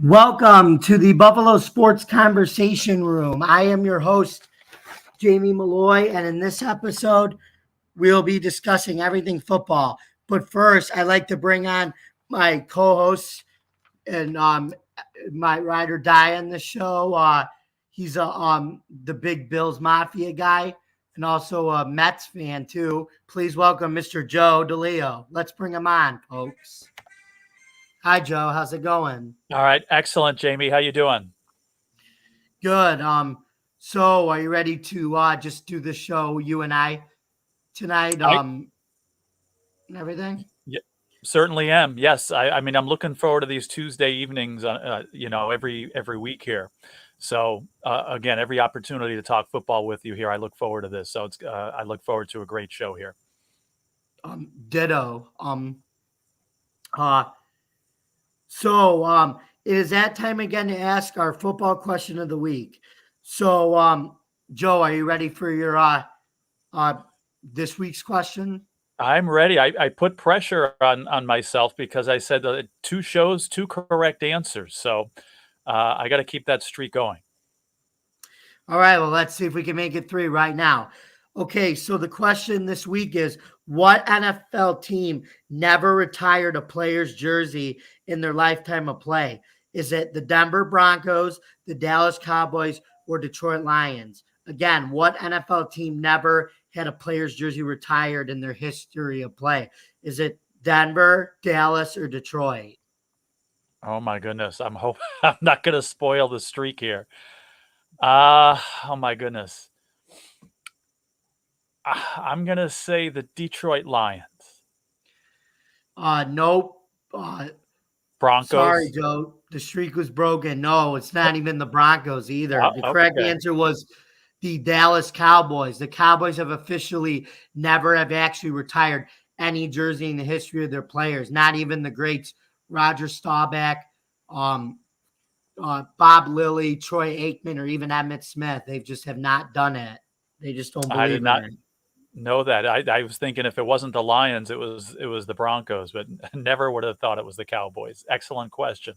Welcome to the Buffalo Sports Conversation Room. I am your host, Jamie Malloy, and in this episode, we'll be discussing everything football. But first, I'd like to bring on my co-host and my ride or die on the show. He's the big Bills Mafia guy and also a Mets fan too. Please welcome Mr. Joe DeLeo. Let's bring him on, folks. Hi, Joe. How's it going? All right, excellent, Jamie. How you doing? Good. So are you ready to just do the show, you and I, tonight? I And everything? y- certainly am. Yes, I mean, I'm looking forward to these Tuesday evenings. Every week here. So again, every opportunity to talk football with you here, I look forward to this. So I look forward to a great show here. Ditto. Uh, so it is that time again to ask our football question of the week. So, Joe, are you ready for your this week's question? I'm ready. I put pressure on myself because I said two shows, two correct answers. So I got to keep that streak going. All right, well, let's see if we can make it three right now. Okay, so the question this week is what NFL team never retired a player's jersey in their lifetime of play? Is it the Denver Broncos, the Dallas Cowboys, or Detroit Lions? Again, what NFL team never had a player's jersey retired in their history of play? Is it Denver, Dallas, or Detroit? Oh my goodness. I'm not going to spoil the streak here. Oh my goodness. I'm going to say the Detroit Lions. Nope. Sorry, Broncos. Joe. The streak was broken. No, it's not even the Broncos either. The correct Okay. answer was the Dallas Cowboys. The Cowboys have officially never have actually retired any jersey in the history of their players, not even the greats Roger Staubach, um, Bob Lilly, Troy Aikman, or even Emmitt Smith. They just have not done it. They just don't I did believe in not it. know that. I was thinking if it wasn't the Lions, it was the Broncos, but never would have thought it was the Cowboys. Excellent question.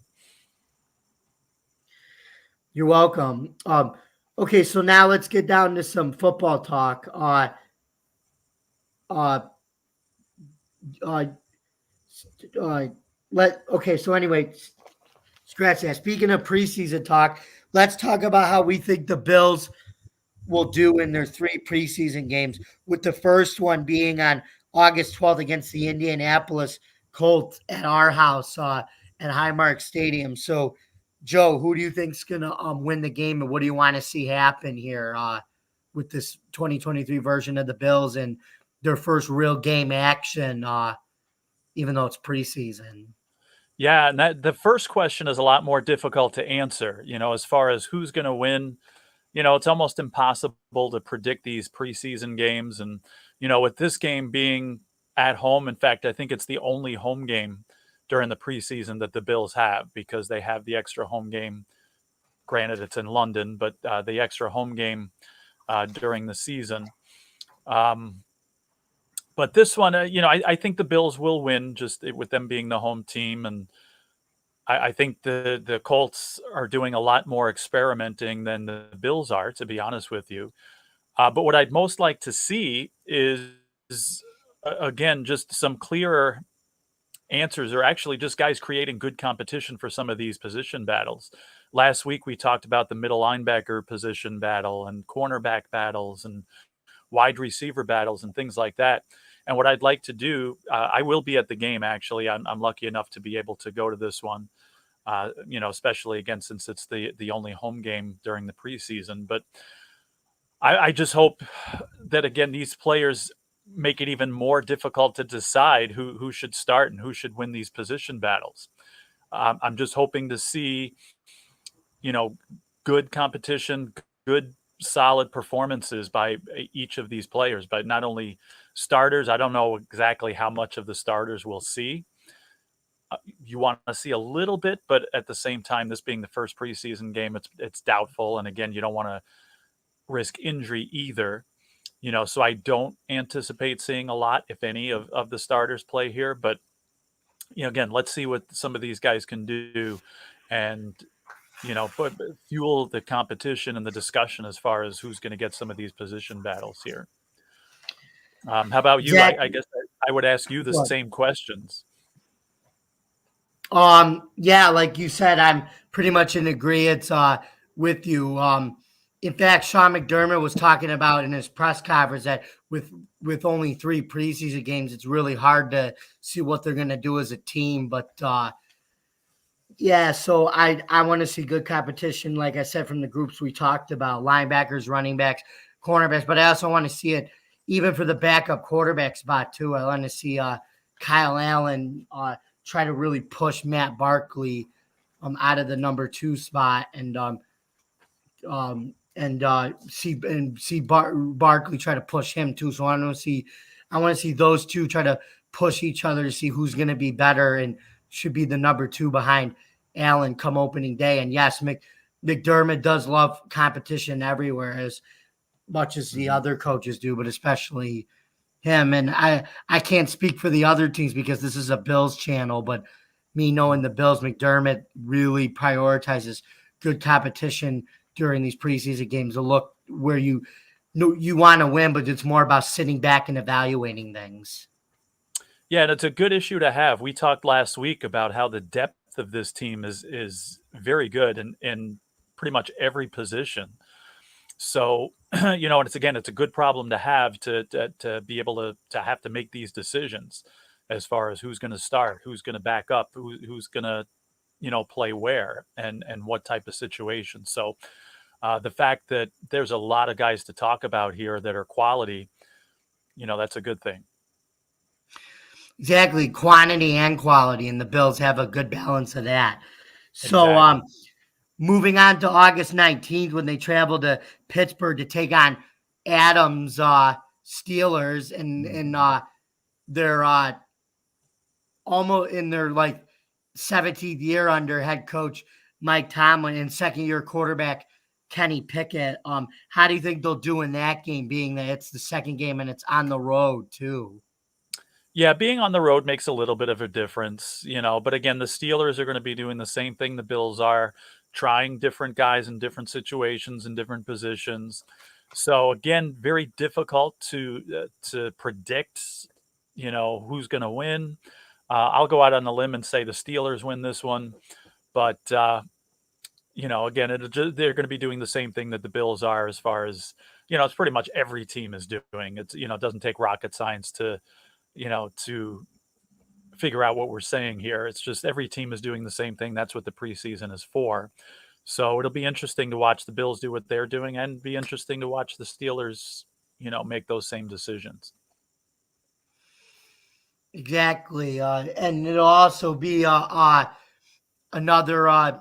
You're welcome. Okay, so now let's get down to some football talk. Uh, uh, so anyway, scratch that. Speaking of preseason talk, let's talk about how we think the Bills will do in their three preseason games, with the first one being on August 12th against the Indianapolis Colts at our house at Highmark Stadium. So, Joe, who do you think's gonna win the game, and what do you want to see happen here with this 2023 version of the Bills and their first real game action, even though it's preseason? Yeah, and the first question is a lot more difficult to answer, as far as who's going to win. It's almost impossible to predict these preseason games. And, with this game being at home, in fact, I think it's the only home game during the preseason that the Bills have because they have the extra home game. Granted, it's in London, but the extra home game during the season. But this one, I think the Bills will win just with them being the home team. And I think the Colts are doing a lot more experimenting than the Bills are, to be honest with you. But what I'd most like to see is again, just some clearer answers, or actually just guys creating good competition for some of these position battles. Last week, we talked about the middle linebacker position battle and cornerback battles and wide receiver battles and things like that. And what I'd like to do, I will be at the game, actually. I'm lucky enough to be able to go to this one, especially again, since it's the only home game during the preseason. But I just hope that, again, these players make it even more difficult to decide who should start and who should win these position battles. I'm just hoping to see, good competition, good solid performances by each of these players, but not only starters. I don't know exactly how much of the starters we'll see. You want to see a little bit, but at the same time, this being the first preseason game, it's doubtful. And again, you don't want to risk injury either. So I don't anticipate seeing a lot, if any, of the starters play here. But, again, let's see what some of these guys can do and but fuel the competition and the discussion as far as who's going to get some of these position battles here. How about you? I Exactly. guess I would ask you the What? same questions. Yeah, like you said, I'm pretty much in agreement with you. In fact, Sean McDermott was talking about in his press conference that with only 3 preseason games, it's really hard to see what they're going to do as a team. But yeah, so I want to see good competition, like I said, from the groups we talked about: linebackers, running backs, cornerbacks. But I also want to see it even for the backup quarterback spot too. I want to see Kyle Allen try to really push Matt Barkley out of the number 2 spot, and see Barkley try to push him too. So I want to see those two try to push each other to see who's going to be better and should be the number 2 behind Allen come opening day. And yes, McDermott does love competition everywhere as much as the other coaches do, but especially him. And I can't speak for the other teams because this is a Bills channel, but me knowing the Bills, McDermott really prioritizes good competition during these preseason games to look where you want to win, but it's more about sitting back and evaluating things. Yeah, and it's a good issue to have. We talked last week about how the depth of this team is very good in pretty much every position. So, and it's a good problem to have to be able to have to make these decisions as far as who's going to start, who's going to back up, who's going to, play where and what type of situation. So, the fact that there's a lot of guys to talk about here that are quality, that's a good thing. Exactly, quantity and quality, and the Bills have a good balance of that. So, Exactly. moving on to August 19th when they travel to Pittsburgh to take on Adams Steelers, and they're almost in their like 17th year under head coach Mike Tomlin and second year quarterback Kenny Pickett. How do you think they'll do in that game, being that it's the second game and it's on the road too? Yeah, being on the road makes a little bit of a difference, but again, the Steelers are going to be doing the same thing the Bills are, trying different guys in different situations and different positions. So again, very difficult to predict, who's going to win. I'll go out on the limb and say the Steelers win this one, but again, they're going to be doing the same thing that the Bills are as far as, it's pretty much every team is doing. It's, it doesn't take rocket science to figure out what we're saying here. It's just every team is doing the same thing. That's what the preseason is for. So it'll be interesting to watch the Bills do what they're doing and be interesting to watch the Steelers, make those same decisions. Exactly. And it'll also be another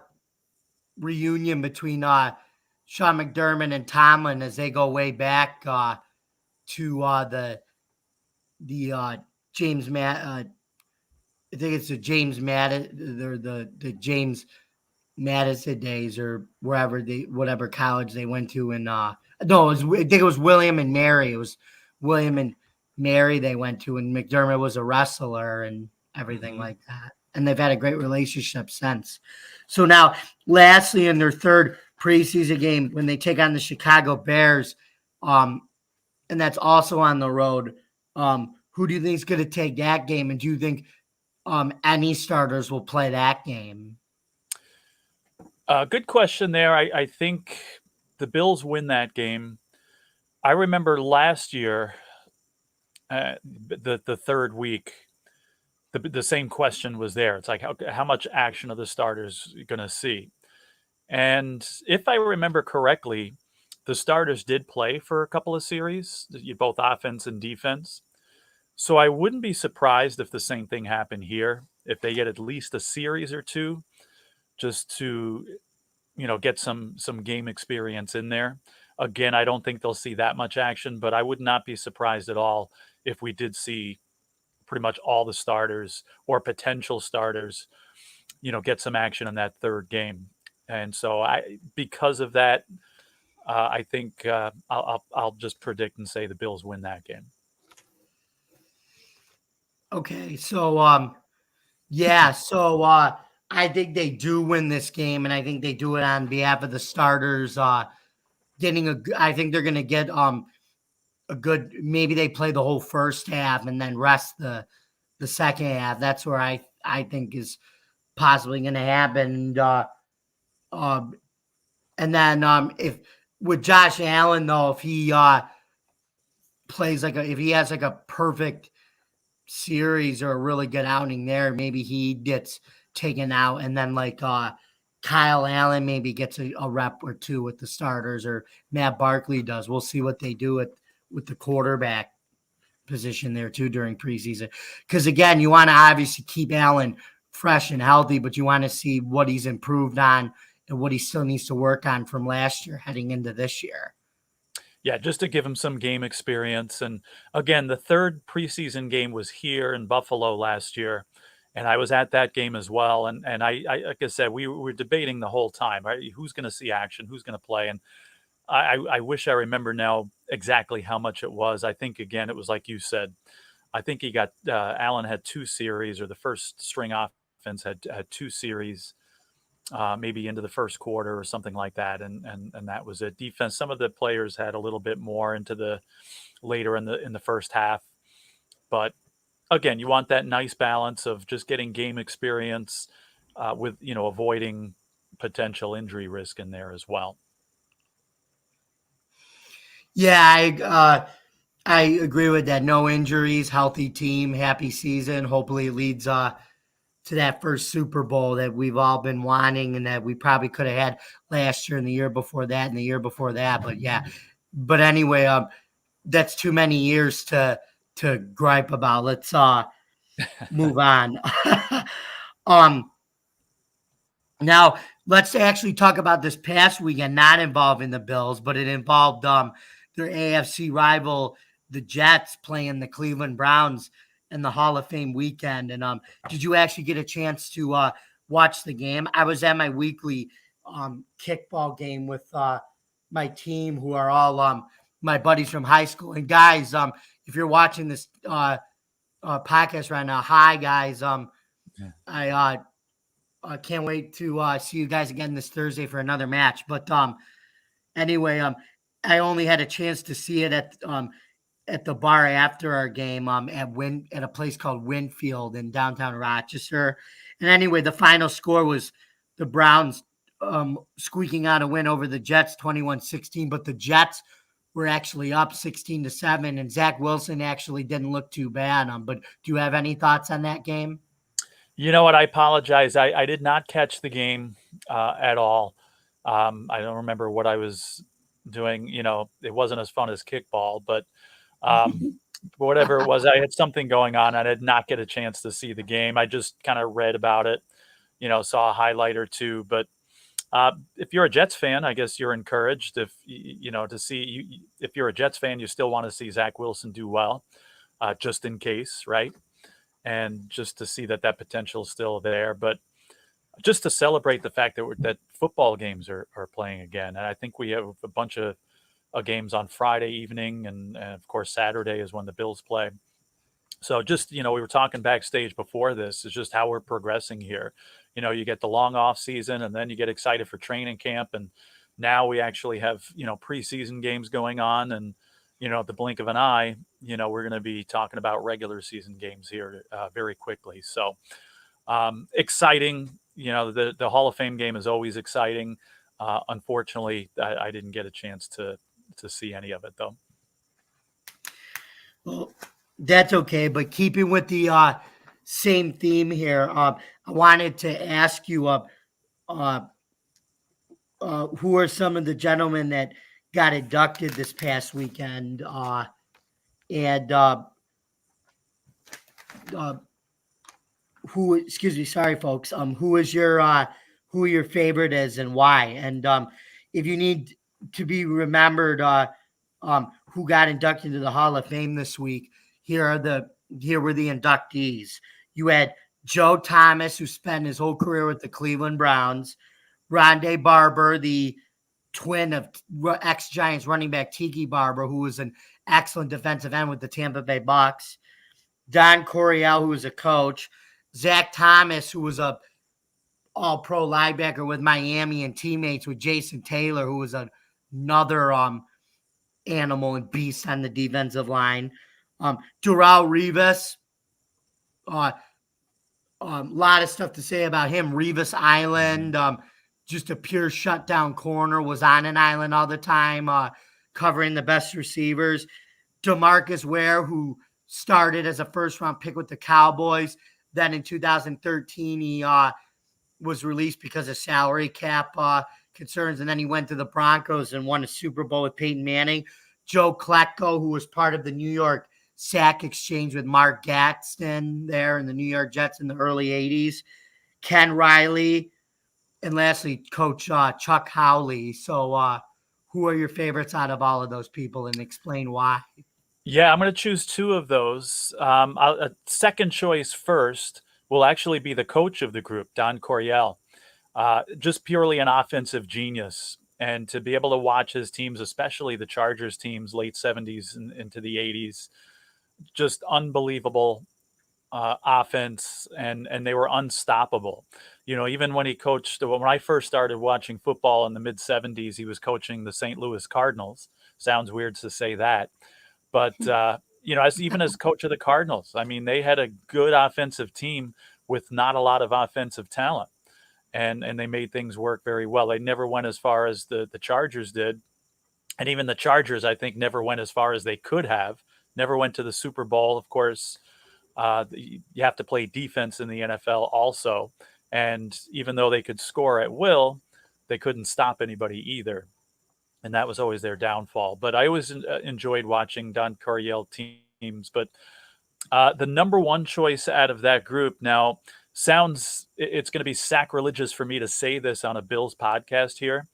reunion between Sean McDermott and Tomlin as they go way back to the James Matt. I think it's the James Madison, the James Madison days, or whatever college they went to. And no, I think it was William and Mary. It was William and Mary they went to, and McDermott was a wrestler and everything like that. And they've had a great relationship since. So now, lastly, in their third preseason game, when they take on the Chicago Bears, and that's also on the road, who do you think is going to take that game? And do you think any starters will play that game? Good question there. I think the Bills win that game. I remember last year, the third week, the same question was there. It's like how much action are the starters going to see? And if I remember correctly, the starters did play for a couple of series, both offense and defense. So I wouldn't be surprised if the same thing happened here, if they get at least a series or two, just to get some game experience in there. Again, I don't think they'll see that much action, but I would not be surprised at all if we did see pretty much all the starters or potential starters, get some action in that third game. And so because of that, I think I'll just predict and say the Bills win that game. Okay, so yeah, so I think they do win this game, and I think they do it on behalf of the starters. I think they're going to get a good. Maybe they play the whole first half and then rest the second half. That's where I think is possibly going to happen. Um, and then if with Josh Allen though, if he plays if he has like a perfect series or a really good outing there, maybe he gets taken out, and then Kyle Allen maybe gets a rep or two with the starters, or Matt Barkley does. We'll see what they do with the quarterback position there too during preseason. Because again, you want to obviously keep Allen fresh and healthy, but you want to see what he's improved on and what he still needs to work on from last year heading into this year. Yeah, just to give him some game experience. And again, the third preseason game was here in Buffalo last year, and I was at that game as well. And I like I said, we were debating the whole time, right? Who's going to see action? Who's going to play? And I wish I remember now exactly how much it was. I think again, it was like you said. I think he got Allen had 2 series, or the first string offense had 2 series, maybe into the first quarter or something like that, and that was it. Defense, some of the players had a little bit more into the later in the first half, but again, you want that nice balance of just getting game experience with avoiding potential injury risk in there as well. Yeah, I agree with that. No injuries, healthy team, happy season. Hopefully it leads to that first Super Bowl that we've all been wanting, and that we probably could have had last year and the year before that and the year before that. But yeah. But anyway, that's too many years to gripe about. Let's move on. Now let's actually talk about this past weekend, not involving the Bills, but it involved their AFC rival, the Jets, playing the Cleveland Browns in the Hall of Fame weekend. And did you actually get a chance to watch the game? I was at my weekly kickball game with my team, who are all my buddies from high school. And guys, if you're watching this podcast right now, hi guys. I can't wait to see you guys again this Thursday for another match. But anyway, I only had a chance to see it at the bar after our game at a place called Winfield in downtown Rochester. And anyway, the final score was the Browns squeaking out a win over the Jets 21-16, but the Jets were actually up 16-7, and Zach Wilson actually didn't look too bad. But do you have any thoughts on that game? You know what? I apologize. I did not catch the game at all. I don't remember what I was doing. It wasn't as fun as kickball, but whatever it was, I had something going on. I did not get a chance to see the game. I just kind of read about it, saw a highlight or two. But if you're a Jets fan, I guess you're encouraged. If if you're a Jets fan, you still want to see Zach Wilson do well, just in case, right? And just to see that potential is still there, but just to celebrate the fact that football games are playing again. And I think we have a bunch of games on Friday evening, and of course Saturday is when the Bills play. So just, we were talking backstage before this, is just how we're progressing here. You get the long off season, and then you get excited for training camp, and now we actually have, preseason games going on, and at the blink of an eye, we're going to be talking about regular season games here very quickly. So exciting. The Hall of Fame game is always exciting. Unfortunately, I didn't get a chance to see any of it, though. Well, that's okay. But keeping with the same theme here, I wanted to ask you who are some of the gentlemen that got inducted this past weekend, who? Excuse me, sorry, folks. Who is who your favorite is and why? And if you need to be remembered, who got inducted into the Hall of Fame this week? Here were the inductees. You had Joe Thomas, who spent his whole career with the Cleveland Browns. Rondé Barber, the twin of ex-Giants running back Tiki Barber, who was an excellent defensive end with the Tampa Bay Bucks. Don Coryell, who was a coach. Zach Thomas, who was a all-pro linebacker with Miami and teammates with Jason Taylor, who was another animal and beast on the defensive line. Darrelle Revis, lot of stuff to say about him. Revis Island, just a pure shutdown corner, was on an island all the time, covering the best receivers. DeMarcus Ware, who started as a first-round pick with the Cowboys. Then in 2013, he was released because of salary cap concerns, and then he went to the Broncos and won a Super Bowl with Peyton Manning. Joe Klecko, who was part of the New York sack exchange with Mark Gadsden there in the New York Jets in the early 80s. Ken Riley, and lastly, Coach Chuck Howley. So who are your favorites out of all of those people, and explain why? Yeah, I'm going to choose two of those. A second choice first will actually be the coach of the group, Don Coryell. Just purely an offensive genius. And to be able to watch his teams, especially the Chargers teams, late 70s and into the 80s, just unbelievable offense, and they were unstoppable. Even when he coached, when I first started watching football in the mid 70s, he was coaching the St. Louis Cardinals. Sounds weird to say that, but even as coach of the Cardinals, I mean, they had a good offensive team with not a lot of offensive talent, and they made things work very well. They never went as far as the Chargers did, and even the Chargers, I think, never went as far as they could have. Never went to the Super Bowl, of course. You have to play defense in the NFL also. And even though they could score at will, they couldn't stop anybody either. And that was always their downfall. But I always enjoyed watching Don Coryell teams. But the number one choice out of that group now it's going to be sacrilegious for me to say this on a Bills podcast here.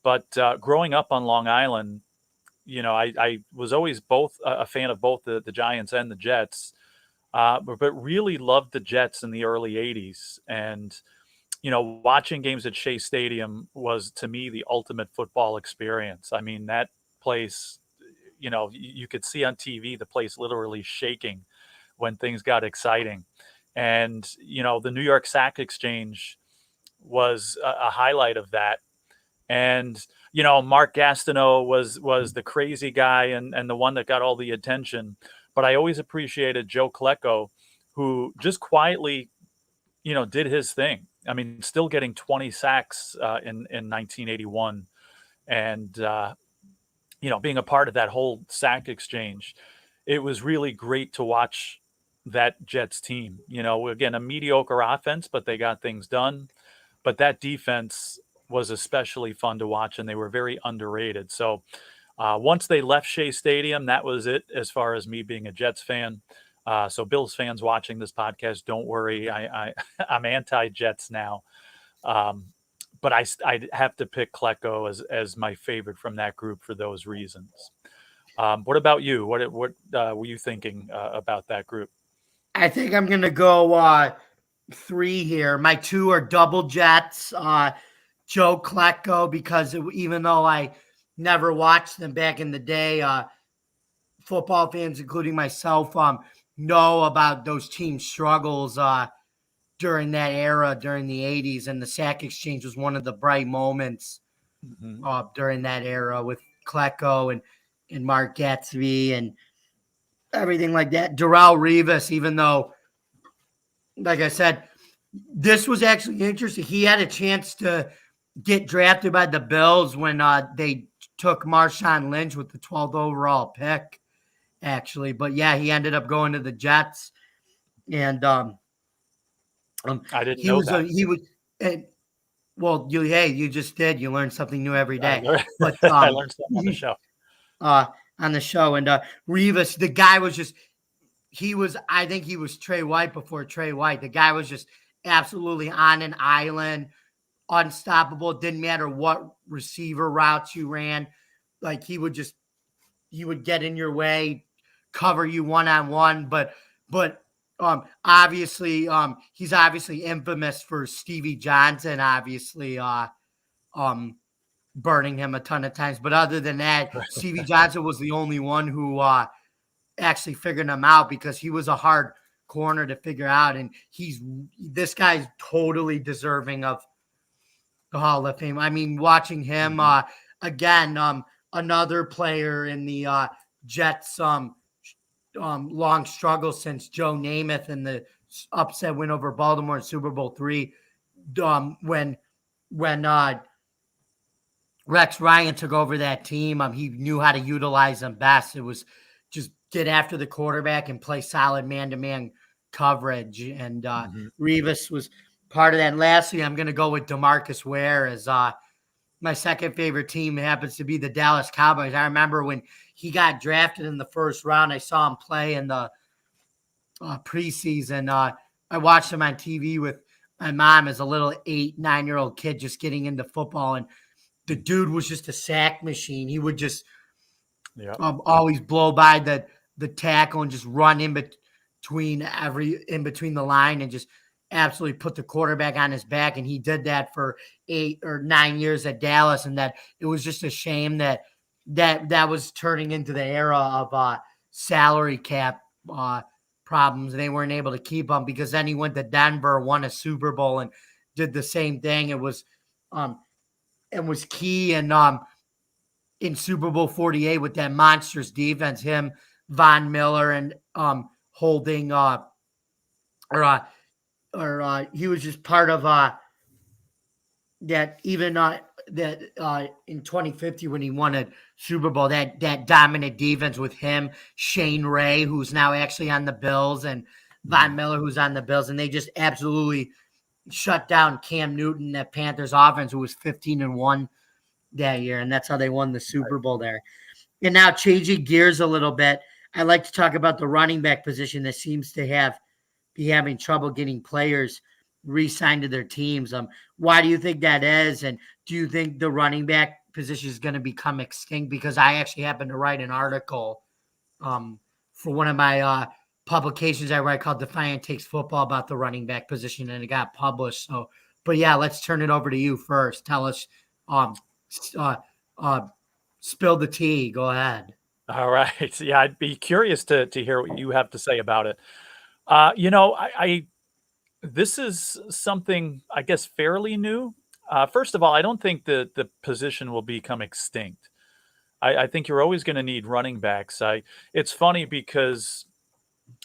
But growing up on Long Island, I was always both a fan of both the Giants and the Jets, but really loved the Jets in the early 80s. And, watching games at Shea Stadium was, to me, the ultimate football experience. I mean, that place, you could see on TV the place literally shaking when things got exciting. And, the New York Sack Exchange was a highlight of that. And, Mark Gastineau was the crazy guy and the one that got all the attention. But I always appreciated Joe Klecko, who just quietly, did his thing. I mean, still getting 20 sacks in 1981. And, being a part of that whole sack exchange, it was really great to watch that Jets team. Again, a mediocre offense, but they got things done. But that defense was especially fun to watch, and they were very underrated. So once they left Shea Stadium, that was it as far as me being a Jets fan. So Bills fans watching this podcast, don't worry. I'm anti-Jets now. But I have to pick Klecko as my favorite from that group for those reasons. What about you? What were you thinking about that group? I think I'm going to go 3 here. My 2 are double Jets. Joe Klecko, because even though I never watched them back in the day, football fans, including myself, know about those team struggles during that era, during the 80s. And the sack exchange was one of the bright moments during that era with Klecko and Mark Gatsby and everything like that. Darrelle Revis, even though, like I said, this was actually interesting. He had a chance to get drafted by the Bills when they took Marshawn Lynch with the 12th overall pick, actually. But yeah, he ended up going to the Jets, and I didn't know that. You just did. You learned something new every day. I learned something on the show. And Revis, the guy was just. I think he was Trey White before Trey White. The guy was just absolutely on an island, unstoppable. It didn't matter what receiver routes you ran. Like he would get in your way, cover you one-on-one. But obviously, he's obviously infamous for Stevie Johnson, obviously, burning him a ton of times. But other than that, Stevie Johnson was the only one who actually figured him out, because he was a hard corner to figure out. And this guy's totally deserving of the Hall of Fame. I mean, watching him again, another player in the Jets long struggle since Joe Namath and the upset win over Baltimore in Super Bowl III. When Rex Ryan took over that team, he knew how to utilize them best. It was just get after the quarterback and play solid man-to-man coverage. And Revis was part of that. And lastly, I'm going to go with DeMarcus Ware as my second favorite team. Happens to be the Dallas Cowboys. I remember when he got drafted in the first round, I saw him play in the preseason. I watched him on TV with my mom as a little 8-9-year-old kid just getting into football. And the dude was just a sack machine. He would just always blow by the tackle and just run in between the line and just absolutely put the quarterback on his back. And he did that for 8 or 9 years at Dallas. And that it was just a shame that was turning into the era of salary cap problems. They weren't able to keep him because then he went to Denver, won a Super Bowl, and did the same thing. It was key in Super Bowl 48 with that monstrous defense, him, Von Miller, and holding he was just part of that. Even that in 2050 when he won a Super Bowl, that dominant defense with him, Shane Ray, who's now actually on the Bills, and Von Miller, who's on the Bills, and they just absolutely shut down Cam Newton, that Panthers offense, who was 15-1 that year, and that's how they won the Super Bowl there. And now changing gears a little bit, I like to talk about the running back position that seems to be having trouble getting players re-signed to their teams. Why do you think that is? And do you think the running back position is going to become extinct? Because I actually happened to write an article for one of my publications I write called Defiant Takes Football about the running back position, and it got published. So, but yeah, let's turn it over to you first. Tell us, spill the tea. Go ahead. All right. Yeah, I'd be curious to hear what you have to say about it. This is something, I guess, fairly new. First of all, I don't think the position will become extinct. I think you're always going to need running backs. It's funny because,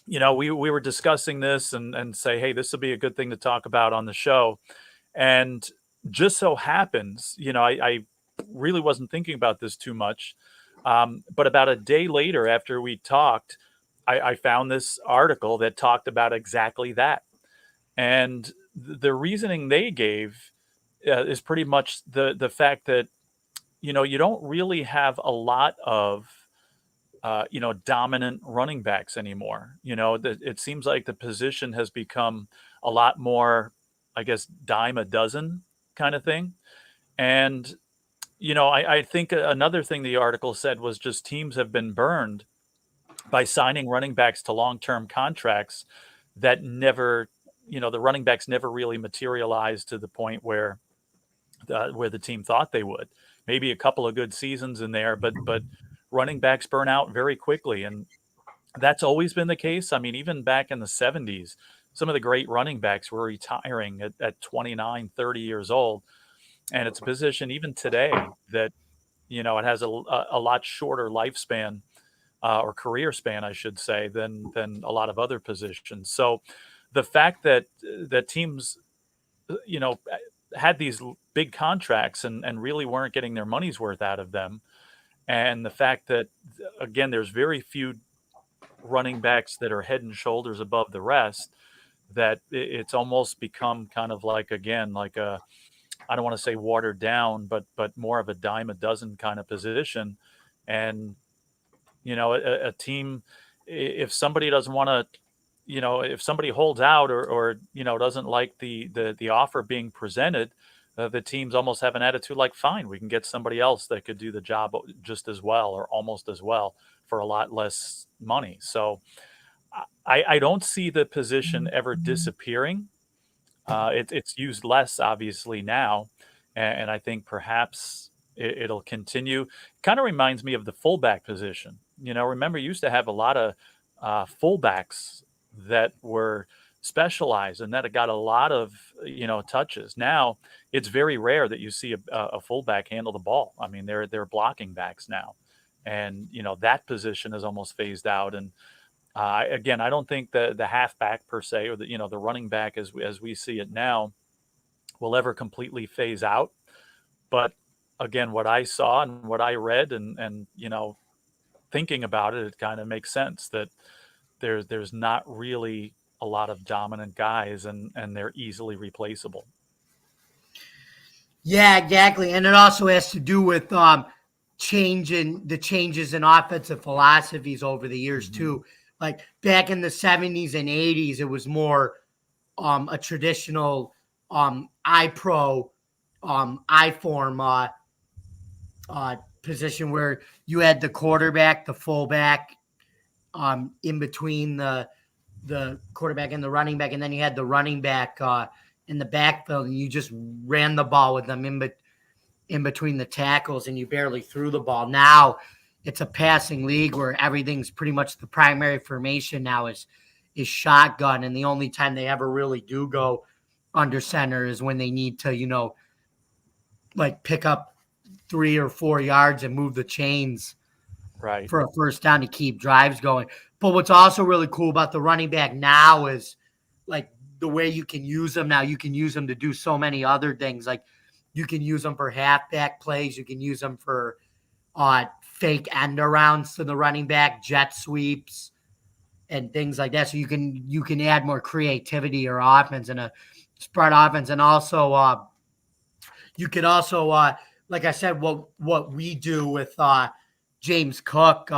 we were discussing this and say, hey, this will be a good thing to talk about on the show. And just so happens, I really wasn't thinking about this too much. But about a day later after we talked, I found this article that talked about exactly that. And the reasoning they gave is pretty much the fact that, you don't really have a lot of, dominant running backs anymore. It seems like the position has become a lot more, I guess, dime a dozen kind of thing. And, I think another thing the article said was just teams have been burned by signing running backs to long-term contracts that never, the running backs never really materialized to the point where the team thought they would. Maybe a couple of good seasons in there, but running backs burn out very quickly. And that's always been the case. I mean, even back in the 70s, some of the great running backs were retiring at 29, 30 years old. And it's a position even today that, it has a lot shorter lifespan or career span, I should say, than a lot of other positions. So the fact that teams, had these big contracts and really weren't getting their money's worth out of them, and the fact that, again, there's very few running backs that are head and shoulders above the rest, that it's almost become kind of like, again, like I don't want to say watered down, but more of a dime a dozen kind of position. And, a team, if somebody doesn't want to, if somebody holds out or doesn't like the offer being presented, the teams almost have an attitude like, fine, we can get somebody else that could do the job just as well or almost as well for a lot less money. So I don't see the position ever disappearing. It's used less, obviously, now, and I think perhaps it'll continue. Kind of reminds me of the fullback position. Remember, you used to have a lot of fullbacks that were specialized and that got a lot of touches. Now it's very rare that you see a fullback handle the ball. I mean, they're blocking backs now, and that position is almost phased out. And again, I don't think the halfback per se, or the running back as we see it now, will ever completely phase out. But again, what I saw and what I read and thinking about it, it kind of makes sense that there's not really a lot of dominant guys, and they're easily replaceable. Yeah, exactly. And it also has to do with changes in offensive philosophies over the years too. Like back in the 70s and 80s, it was more a traditional I-pro, I-form position where you had the quarterback, the fullback, in between the quarterback and the running back, and then you had the running back in the backfield, and you just ran the ball with them in between the tackles, and you barely threw the ball. Now it's a passing league where everything's pretty much the primary formation now is shotgun, and the only time they ever really do go under center is when they need to, like pick up 3 or 4 yards and move the chains Right. for a first down to keep drives going. But what's also really cool about the running back now is like the way you can use them now. You can use them to do so many other things. Like you can use them for halfback plays. You can use them for fake end arounds to the running back, jet sweeps, and things like that. So you can add more creativity to your offense and a spread offense. And also you could also like I said, what we do with James Cook,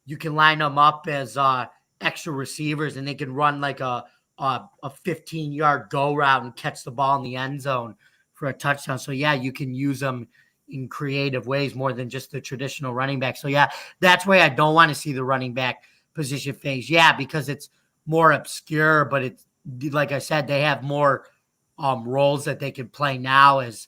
you can line them up as extra receivers, and they can run like a 15-yard go route and catch the ball in the end zone for a touchdown. So yeah, you can use them in creative ways more than just the traditional running back. So yeah, that's why I don't want to see the running back position phase. Yeah, because it's more obscure, but it's like I said, they have more roles that they can play now as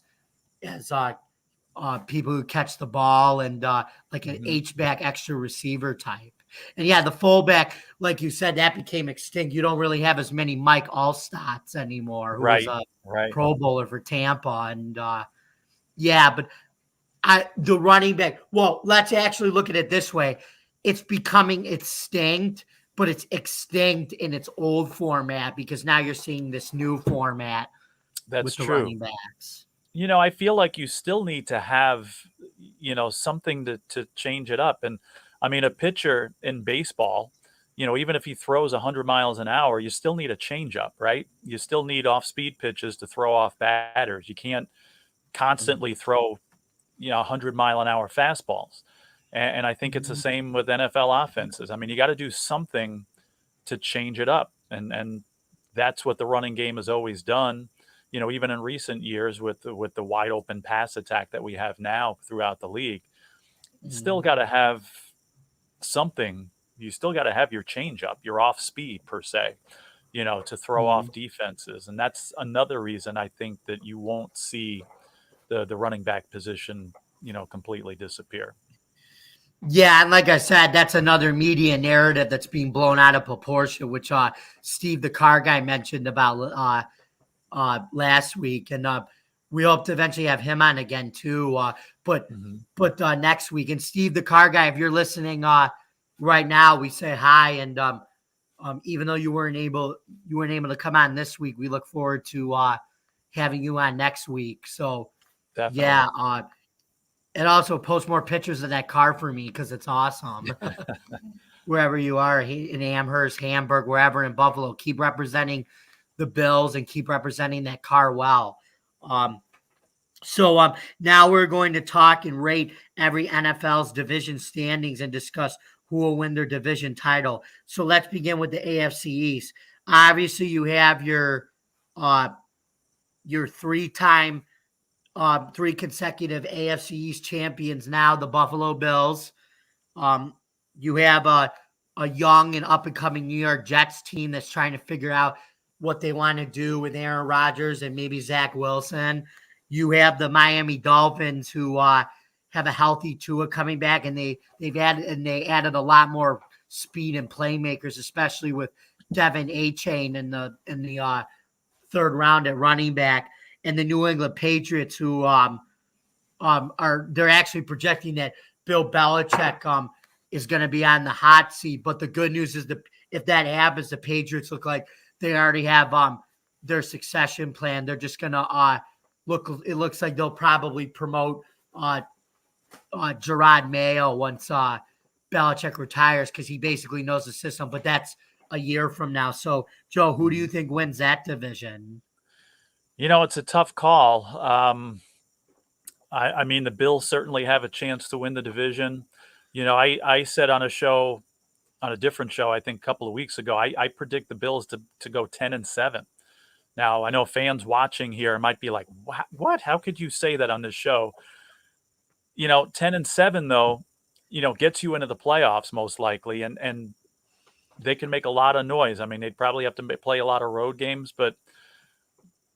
people who catch the ball and like an H-back extra receiver type. And yeah, the fullback, like you said, that became extinct. You don't really have as many Mike Allstats anymore, who was a Pro Bowler for Tampa. And yeah, but the running back, well, let's actually look at it this way. It's becoming extinct, but it's extinct in its old format because now you're seeing this new format with the running backs. I feel like you still need to have, something to change it up. And I mean, a pitcher in baseball, even if he throws 100 miles an hour, you still need a changeup, right? You still need off-speed pitches to throw off batters. You can't constantly throw, 100-mile-an-hour fastballs. And I think it's the same with NFL offenses. I mean, you got to do something to change it up. And that's what the running game has always done. Even in recent years with the wide open pass attack that we have now throughout the league, you still got to have something. You still got to have your changeup, your off speed per se, to throw off defenses. And that's another reason I think that you won't see the running back position, completely disappear. Yeah, and like I said, that's another media narrative that's being blown out of proportion, which Steve the car guy mentioned about last week, and we hope to eventually have him on again too. But next week, and Steve the car guy, if you're listening right now, we say hi. And even though you weren't able to come on this week, we look forward to having you on next week. So definitely. Yeah, and also post more pictures of that car for me because it's awesome. Wherever you are, in Amherst, Hamburg, wherever in Buffalo, keep representing the Bills and keep representing that car well. So now we're going to talk and rate every NFL's division standings and discuss who will win their division title. So let's begin with the AFC East. Obviously, you have your three consecutive AFC East champions now, the Buffalo Bills. You have a young and up-and-coming New York Jets team that's trying to figure out what they want to do with Aaron Rodgers and maybe Zach Wilson. You have the Miami Dolphins who have a healthy Tua coming back, and they added a lot more speed and playmakers, especially with Devin A-Chain in the third round at running back, and the New England Patriots, who they're actually projecting that Bill Belichick is going to be on the hot seat. But the good news is that if that happens, the Patriots look like they already have their succession plan. They're just going to it looks like they'll probably promote Gerard Mayo once Belichick retires, because he basically knows the system. But that's a year from now. So, Joe, who do you think wins that division? It's a tough call. I mean, the Bills certainly have a chance to win the division. I said on a different show, I think a couple of weeks ago, I predict the Bills to go 10-7. Now, I know fans watching here might be like, what? How could you say that on this show? 10-7 though, gets you into the playoffs most likely, and they can make a lot of noise. I mean, they'd probably have to play a lot of road games, but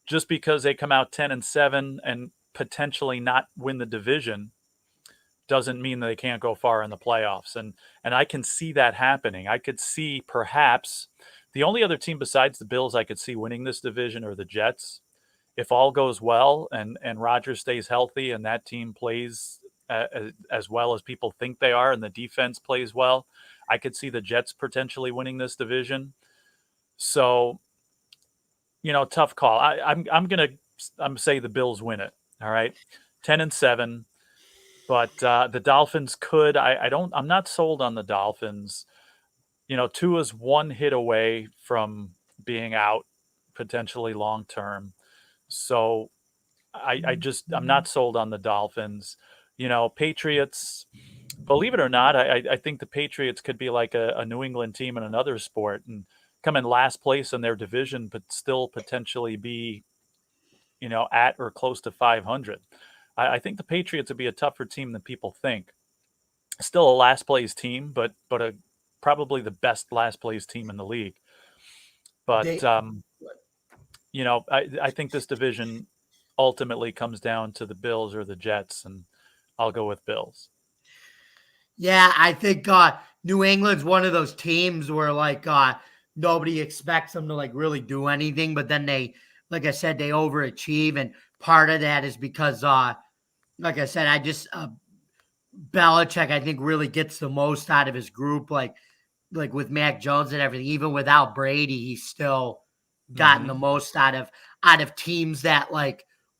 just because they come out 10-7 and potentially not win the division doesn't mean that they can't go far in the playoffs. And I can see that happening. I could see perhaps the only other team besides the Bills I could see winning this division are the Jets. If all goes well and Rodgers stays healthy and that team plays as well as people think they are and the defense plays well, I could see the Jets potentially winning this division. So, tough call. I'm gonna say the Bills win it. All right, 10-7. But the Dolphins could. I'm not sold on the Dolphins. Tua's one hit away from being out potentially long term. So I'm not sold on the Dolphins. Patriots, believe it or not, I think the Patriots could be like a New England team in another sport and come in last place in their division, but still potentially be, at or close to 500. I think the Patriots would be a tougher team than people think. Still a last place team, but probably the best last place team in the league. But I think this division ultimately comes down to the Bills or the Jets, and I'll go with Bills. Yeah, I think New England's one of those teams where nobody expects them to really do anything, but then they, like I said, they overachieve, and part of that is because like I said, Belichick, I think, really gets the most out of his group, like with Mac Jones and everything. Even without Brady, he's still gotten the most out of teams that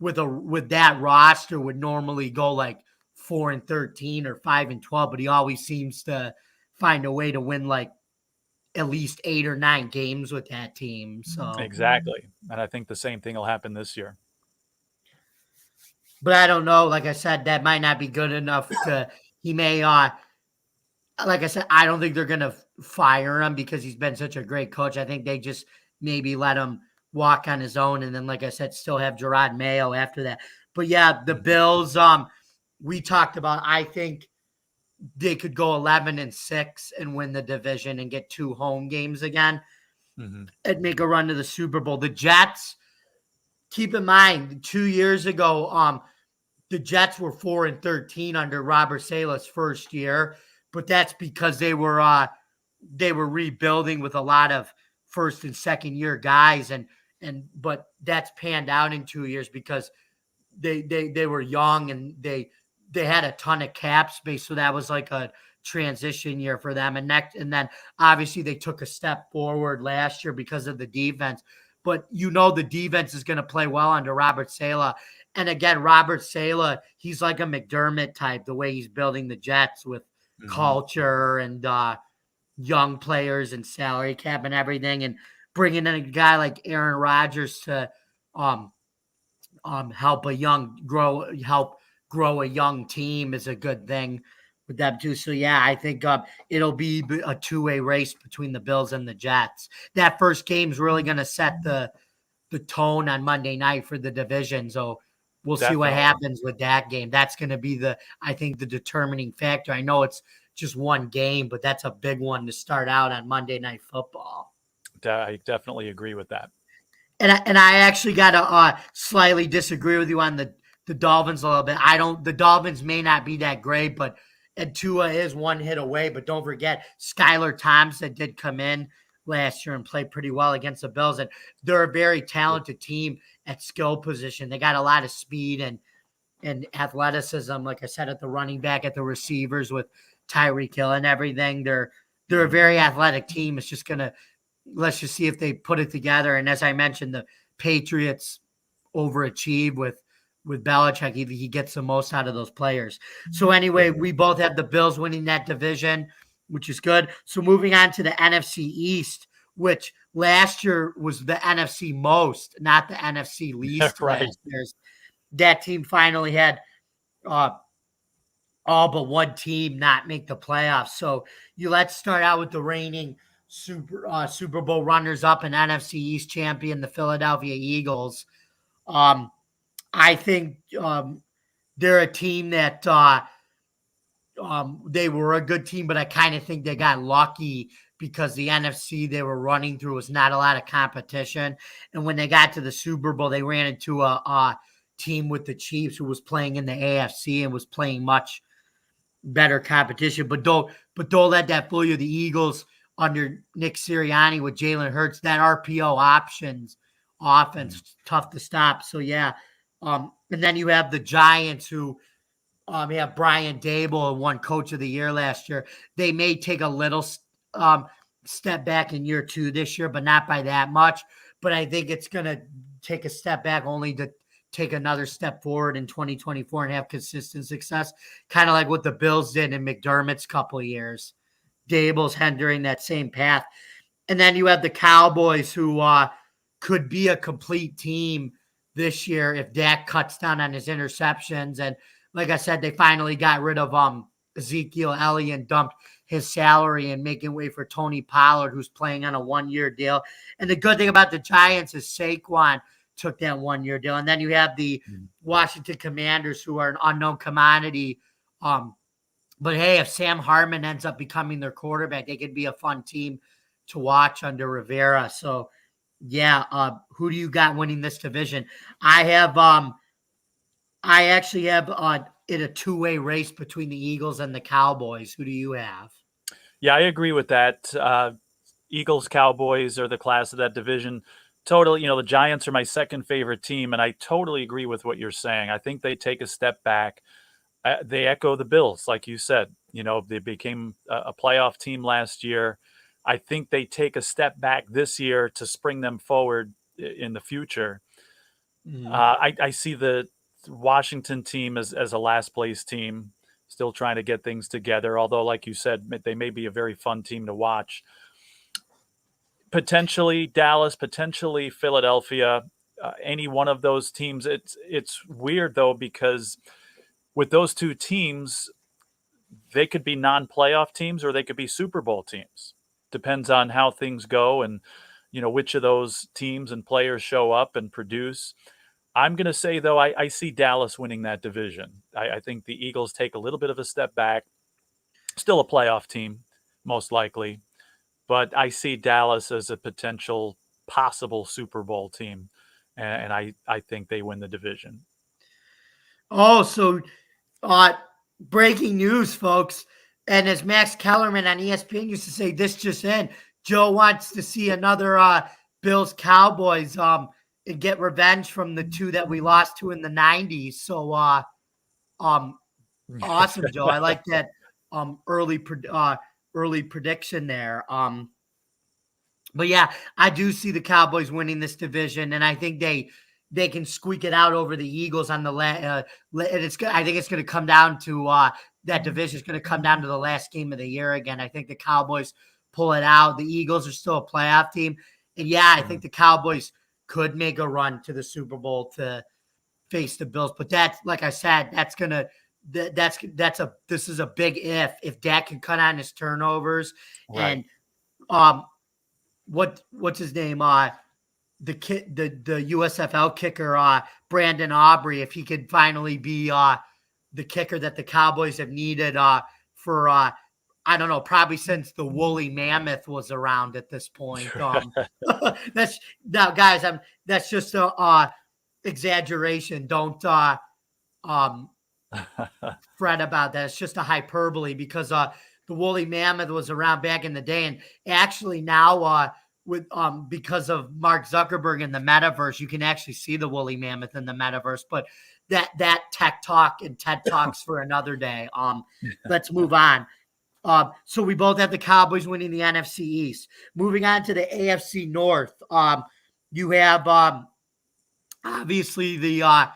with that roster would normally go 4-13 or 5-12, but he always seems to find a way to win at least 8 or 9 games with that team. So exactly, and I think the same thing will happen this year. But I don't know. Like I said, that might not be good enough he may, like I said, I don't think they're going to fire him because he's been such a great coach. I think they just maybe let him walk on his own. And then, like I said, still have Gerard Mayo after that. But yeah, the Bills, we talked about, I think they could go 11-6 and win the division and get 2 home games again and make a run to the Super Bowl. The Jets, keep in mind, 2 years ago, the Jets were 4-13 under Robert Saleh's first year, but that's because they were rebuilding with a lot of first and second year guys, but that's panned out in 2 years because they were young and they had a ton of cap space, so that was like a transition year for them. And then obviously they took a step forward last year because of the defense. But the defense is going to play well under Robert Saleh. And again, Robert Saleh, he's like a McDermott type, the way he's building the Jets with culture and young players and salary cap and everything, and bringing in a guy like Aaron Rodgers to help grow a young team is a good thing with them too. So yeah, I think it'll be a 2-way race between the Bills and the Jets. That first game is really going to set the tone on Monday night for the division. So we'll see what happens with that game. That's going to be I think the determining factor. I know it's just one game, but that's a big one to start out on Monday Night Football. I definitely agree with that. And I actually got to slightly disagree with you on the Dolphins a little bit. The Dolphins may not be that great, but Tua is one hit away. But don't forget, Skylar Thompson did come in last year and played pretty well against the Bills. And they're a very talented team at skill position. They got a lot of speed and athleticism, like I said, at the running back, at the receivers with Tyreek Hill and everything. They're a very athletic team. It's just let's just see if they put it together. And as I mentioned, the Patriots overachieve with Belichick. He gets the most out of those players. So anyway, we both have the Bills winning that division, which is good. So moving on to the NFC East, which last year was the NFC most, not the NFC least. Right. Last year's. That team finally had all but one team not make the playoffs. So let's start out with the reigning Super Bowl runners-up and NFC East champion, the Philadelphia Eagles. I think they're a team that they were a good team, but I kind of think they got lucky because the NFC they were running through was not a lot of competition. And when they got to the Super Bowl, they ran into a team with the Chiefs who was playing in the AFC and was playing much better competition. But don't let that fool you. The Eagles under Nick Sirianni with Jalen Hurts, that RPO options offense, tough to stop. So yeah. And then you have the Giants who have Brian Dable and won Coach of the Year last year. They may take a little step back in year 2 this year, but not by that much. But I think it's going to take a step back only to take another step forward in 2024 and have consistent success, kind of like what the Bills did in McDermott's couple of years. Dable's heading that same path. And then you have the Cowboys who could be a complete team this year if Dak cuts down on his interceptions. And like I said, they finally got rid of Ezekiel Elliott and dumped his salary and making way for Tony Pollard, who's playing on a 1-year deal. And the good thing about the Giants is Saquon took that 1-year deal. And then you have the Washington Commanders, who are an unknown commodity. But hey, if Sam Hartman ends up becoming their quarterback, they could be a fun team to watch under Rivera. So yeah, who do you got winning this division? I actually have it a 2-way race between the Eagles and the Cowboys. Who do you have? Yeah, I agree with that. Eagles, Cowboys are the class of that division. Totally, the Giants are my second favorite team, and I totally agree with what you're saying. I think they take a step back. They echo the Bills, like you said. They became a playoff team last year. I think they take a step back this year to spring them forward in the future. Mm-hmm. I see the Washington team as a last place team, still trying to get things together. Although, like you said, they may be a very fun team to watch. Potentially Dallas, potentially Philadelphia, any one of those teams. It's weird though, because with those two teams, they could be non-playoff teams or they could be Super Bowl teams. Depends on how things go and which of those teams and players show up and produce. I'm going to say though, I see Dallas winning that division. I think the Eagles take a little bit of a step back. Still a playoff team, most likely. But I see Dallas as a potential possible Super Bowl team, and I think they win the division. Oh, so breaking news, folks. And as Max Kellerman on ESPN used to say, this just in, Joe wants to see another Bills-Cowboys and get revenge from the two that we lost to in the 90s. So awesome, Joe. I like that early prediction there. But yeah, I do see the Cowboys winning this division, and I think they can squeak it out over the Eagles on the I think it's going to come down to that division is going to come down to the last game of the year again. I think the Cowboys pull it out. The Eagles are still a playoff team, and yeah, I think the Cowboys could make a run to the Super Bowl to face the Bills. But that's, like I said, this is a big if Dak can cut on his turnovers. Right. And what's his name? The USFL kicker, Brandon Aubrey, if he could finally be the kicker that the Cowboys have needed for I don't know, probably since the woolly mammoth was around at this point. That's just a exaggeration. Don't fret about that. It's just a hyperbole because the woolly mammoth was around back in the day, and actually now with because of Mark Zuckerberg and the metaverse, you can actually see the woolly mammoth in the metaverse. But that tech talk and TED Talks for another day. Let's move on. So we both have the Cowboys winning the NFC East. Moving on to the AFC North. You have obviously the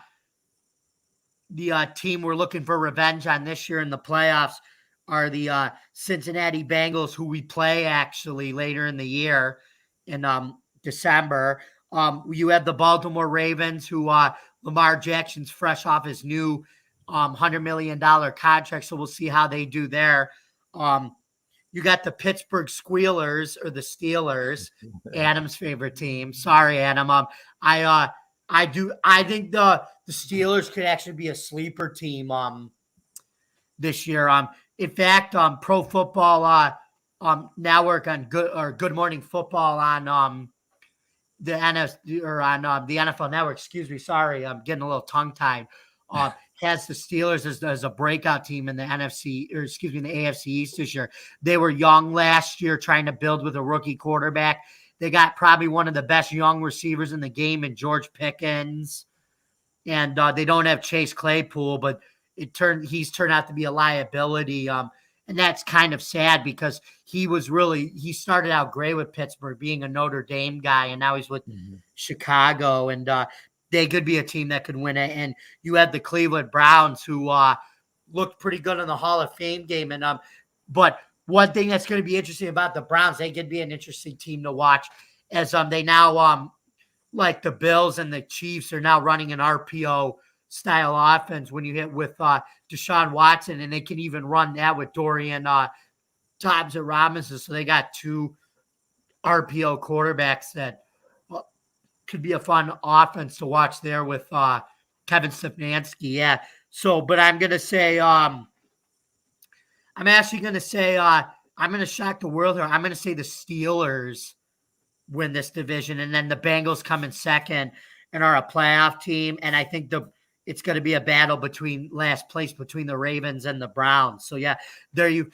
team we're looking for revenge on this year in the playoffs are the Cincinnati Bengals, who we play actually later in the year in December. You have the Baltimore Ravens, who Lamar Jackson's fresh off his new $100 million contract, so we'll see how they do there. You got the Pittsburgh Squealers or the Steelers, Adam's favorite team. Sorry, Adam. I think the Steelers could actually be a sleeper team this year. In fact, Pro Football Network on Good Morning Football on the NFL Network. Excuse me, sorry, I'm getting a little tongue tied. Has the Steelers as a breakout team in the NFC, or excuse me, in the AFC East this year. They were young last year, trying to build with a rookie quarterback. They got probably one of the best young receivers in the game in George Pickens. And they don't have Chase Claypool, but he's turned out to be a liability. And that's kind of sad because he started out great with Pittsburgh, being a Notre Dame guy, and now he's with Chicago. And they could be a team that could win it. And you had the Cleveland Browns, who looked pretty good in the Hall of Fame game. And but one thing that's going to be interesting about the Browns, they could be an interesting team to watch, as they now like the Bills and the Chiefs are now running an RPO style offense when you hit with Deshaun Watson, and they can even run that with Dorian Thompson Robinson. So they got two RPO quarterbacks that could be a fun offense to watch there with Kevin Stefanski. Yeah. So, but I'm going to say, I'm actually going to say, I'm going to shock the world here. I'm going to say the Steelers win this division, and then the Bengals come in second and are a playoff team. And I think it's going to be a battle between last place between the Ravens and the Browns. So yeah, you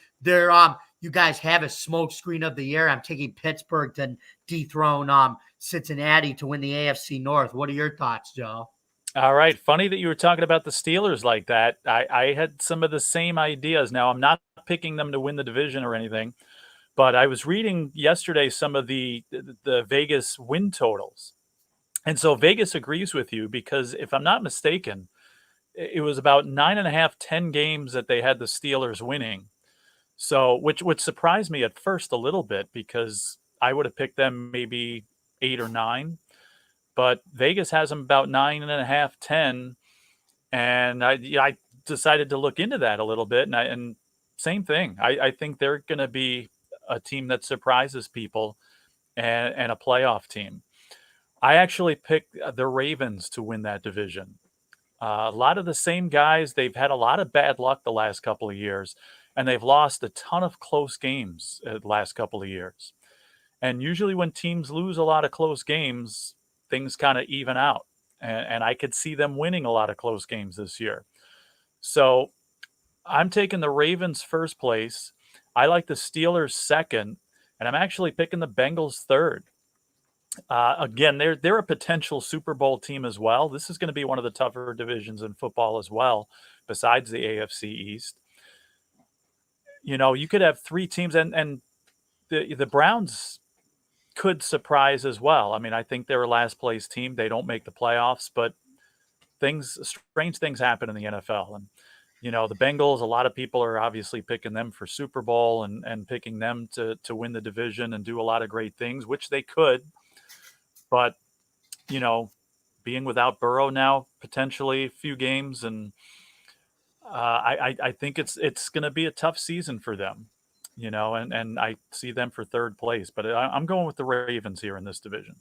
guys have a smoke screen of the year. I'm taking Pittsburgh to dethrone Cincinnati to win the AFC North. What are your thoughts, Joe? All right. Funny that you were talking about the Steelers like that. I had some of the same ideas. Now, I'm not picking them to win the division or anything, but I was reading yesterday some of the Vegas win totals. And so Vegas agrees with you because if I'm not mistaken, it was about 9.5, 10 games that they had the Steelers winning. So, which would surprise me at first a little bit because I would have picked them maybe 8 or 9. But Vegas has them about 9.5, 10. And I decided to look into that a little bit. And same thing. I think they're going to be a team that surprises people and a playoff team. I actually picked the Ravens to win that division. A lot of the same guys. They've had a lot of bad luck the last couple of years, and they've lost a ton of close games the last couple of years. And usually when teams lose a lot of close games, things kind of even out. And I could see them winning a lot of close games this year. So I'm taking the Ravens first place. I like the Steelers second, and I'm actually picking the Bengals third. Again, they're a potential Super Bowl team as well. This is going to be one of the tougher divisions in football as well, besides the AFC East. You know, you could have three teams, and the Browns could surprise as well. I mean, I think they're a last place team. They don't make the playoffs, but strange things happen in the NFL. And, you know, the Bengals, a lot of people are obviously picking them for Super Bowl and picking them to win the division and do a lot of great things, which they could. But, you know, being without Burrow now, potentially a few games, and I think it's going to be a tough season for them, you know, and I see them for third place. But I'm going with the Ravens here in this division.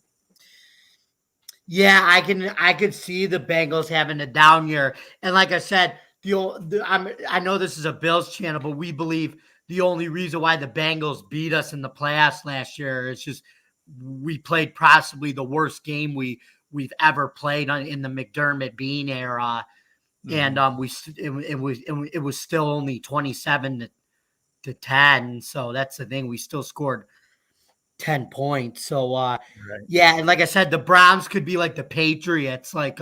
Yeah, I could see the Bengals having a down year, and like I said, I know this is a Bills channel, but we believe the only reason why the Bengals beat us in the playoffs last year is just we played possibly the worst game we've ever played in the McDermott Bean era, and it was still only 27 to 10. So that's the thing. We still scored 10 points. So Right. yeah, and like I said, the Browns could be like the Patriots. Like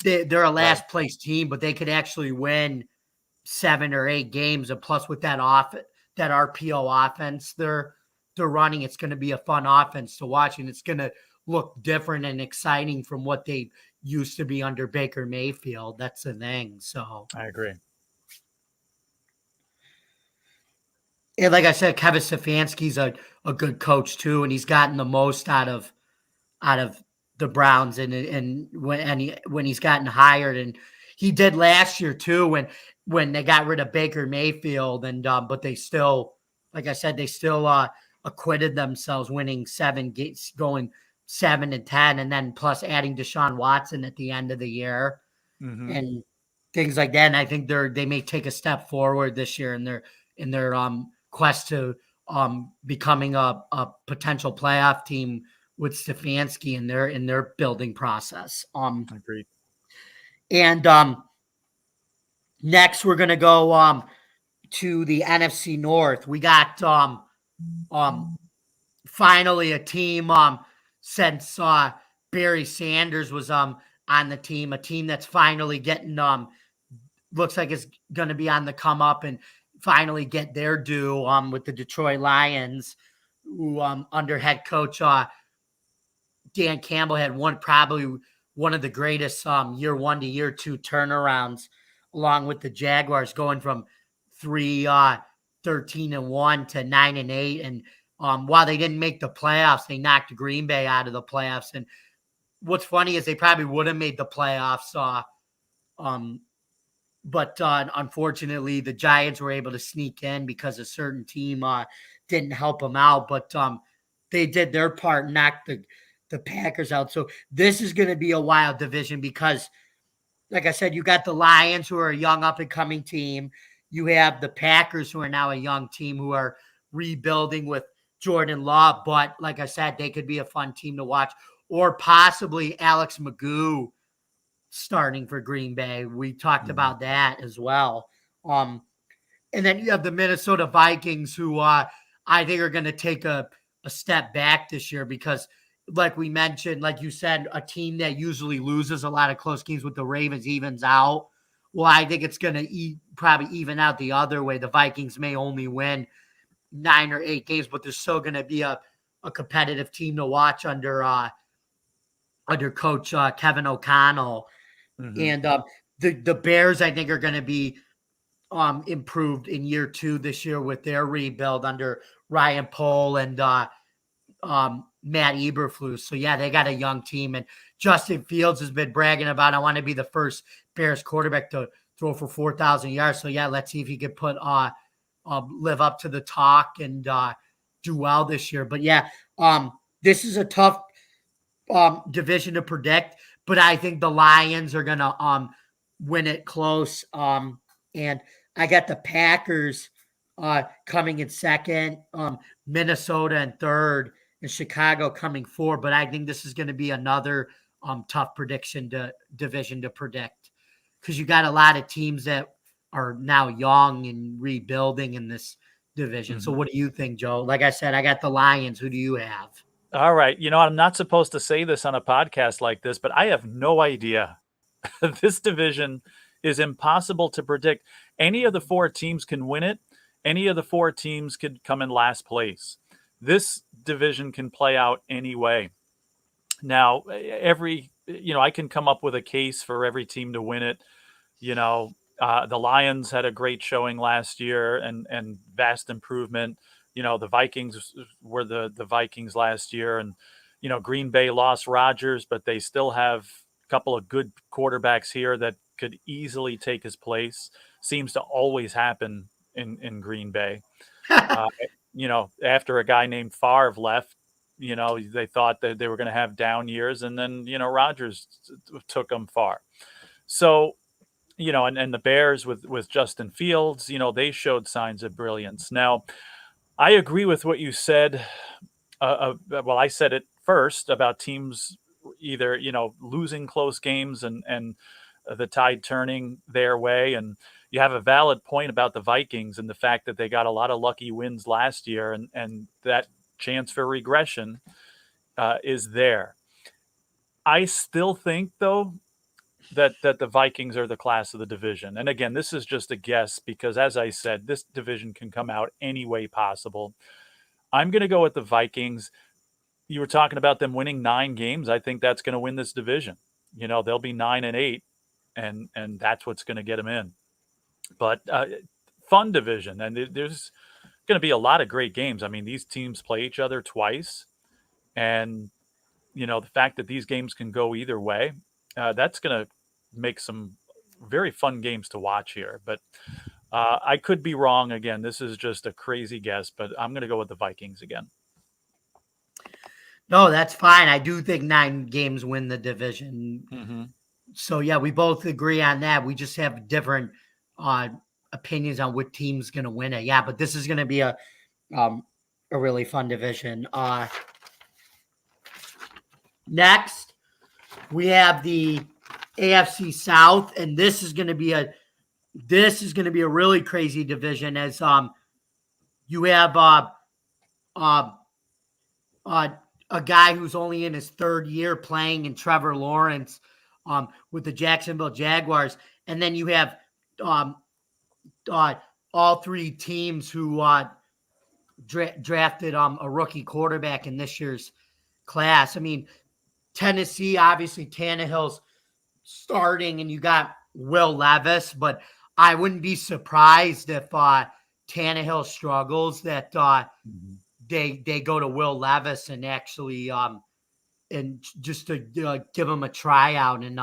they're a last place team, but they could actually win 7 or 8 games. And plus with that that RPO offense they're running, it's going to be a fun offense to watch, and it's going to look different and exciting from what they used to be under Baker Mayfield. That's the thing. So I agree. and like I said, Kevin Stefanski's a good coach too, and he's gotten the most out of the Browns and when he's gotten hired, and he did last year too when they got rid of Baker Mayfield, and but they still, like I said, they still acquitted themselves, winning 7 games, going 7-10, and then plus adding Deshaun Watson at the end of the year Mm-hmm. and things like that. And I think they may take a step forward this year in their quest to becoming a potential playoff team with Stefanski in their building process. Agreed. And next we're gonna go to the NFC North. We got finally a team since Barry Sanders was on the team, a team that's finally getting looks like it's going to be on the come up and finally get their due with the Detroit Lions, who under head coach Dan Campbell had probably one of the greatest year 1 to year 2 turnarounds, along with the Jaguars going from 13-1 to 9-8. And while they didn't make the playoffs, they knocked Green Bay out of the playoffs. And what's funny is they probably would have made the playoffs. But unfortunately, the Giants were able to sneak in because a certain team didn't help them out. But they did their part, knocked the Packers out. So this is going to be a wild division because, like I said, you got the Lions, who are a young up-and-coming team. You have the Packers, who are now a young team, who are rebuilding with Jordan Love. But like I said, they could be a fun team to watch. Or possibly Alex Magoo starting for Green Bay. We talked about that as well. And then you have the Minnesota Vikings, who I think are going to take a step back this year because, like we mentioned, like you said, a team that usually loses a lot of close games with the Ravens evens out. Well, I think it's going to probably even out the other way. The Vikings may only win 9 or 8 games, but they're still going to be a competitive team to watch under coach Kevin O'Connell. Mm-hmm. And the Bears, I think, are going to be improved in year 2 this year with their rebuild under Ryan Pohl and Matt Eberflus. So yeah, they got a young team, and Justin Fields has been bragging about, I want to be the first Bears quarterback to throw for 4,000 yards. So yeah, let's see if he could live up to the talk and do well this year. But yeah, this is a tough division to predict, but I think the Lions are gonna win it close. And I got the Packers coming in second, Minnesota in third, and Chicago coming 4. But I think this is going to be another tough division to predict because you got a lot of teams that are now young and rebuilding in this division. So what do you think, Joe? Like I said, I got the Lions. Who do you have? All right. I'm not supposed to say this on a podcast like this, but I have no idea. This division is impossible to predict. Any of the 4 teams can win it. Any of the 4 teams could come in last place. This division can play out any way. Now, I can come up with a case for every team to win it. The Lions had a great showing last year and vast improvement. The Vikings were the Vikings last year, and, Green Bay lost Rodgers, but they still have a couple of good quarterbacks here that could easily take his place. Seems to always happen in Green Bay. After a guy named Favre left, they thought that they were going to have down years, and then, Rodgers took them far. So, and the Bears with Justin Fields, they showed signs of brilliance. Now, I agree with what you said. Well, I said it first about teams either, losing close games and the tide turning their way. And, you have a valid point about the Vikings and the fact that they got a lot of lucky wins last year, and that chance for regression is there. I still think, though, that the Vikings are the class of the division. And again, this is just a guess because, as I said, this division can come out any way possible. I'm going to go with the Vikings. You were talking about them winning 9 games. I think that's going to win this division. They'll be 9-8, and that's what's going to get them in. But fun division, and there's going to be a lot of great games. I mean, these teams play each other twice, and the fact that these games can go either way, that's going to make some very fun games to watch here. But I could be wrong. Again, this is just a crazy guess, but I'm going to go with the Vikings again. No, that's fine. I do think 9 games win the division. Mm-hmm. So, yeah, we both agree on that. We just have different opinions on what team's going to win it. Yeah, but this is going to be a really fun division. Next, we have the AFC South, and this is going to be a really crazy division as you have a guy who's only in his 3rd year playing in Trevor Lawrence with the Jacksonville Jaguars, and then you have all 3 teams who drafted a rookie quarterback in this year's class. I mean, Tennessee, obviously Tannehill's starting, and you got Will Levis, but I wouldn't be surprised if Tannehill struggles that they go to Will Levis and actually and just to give him a tryout in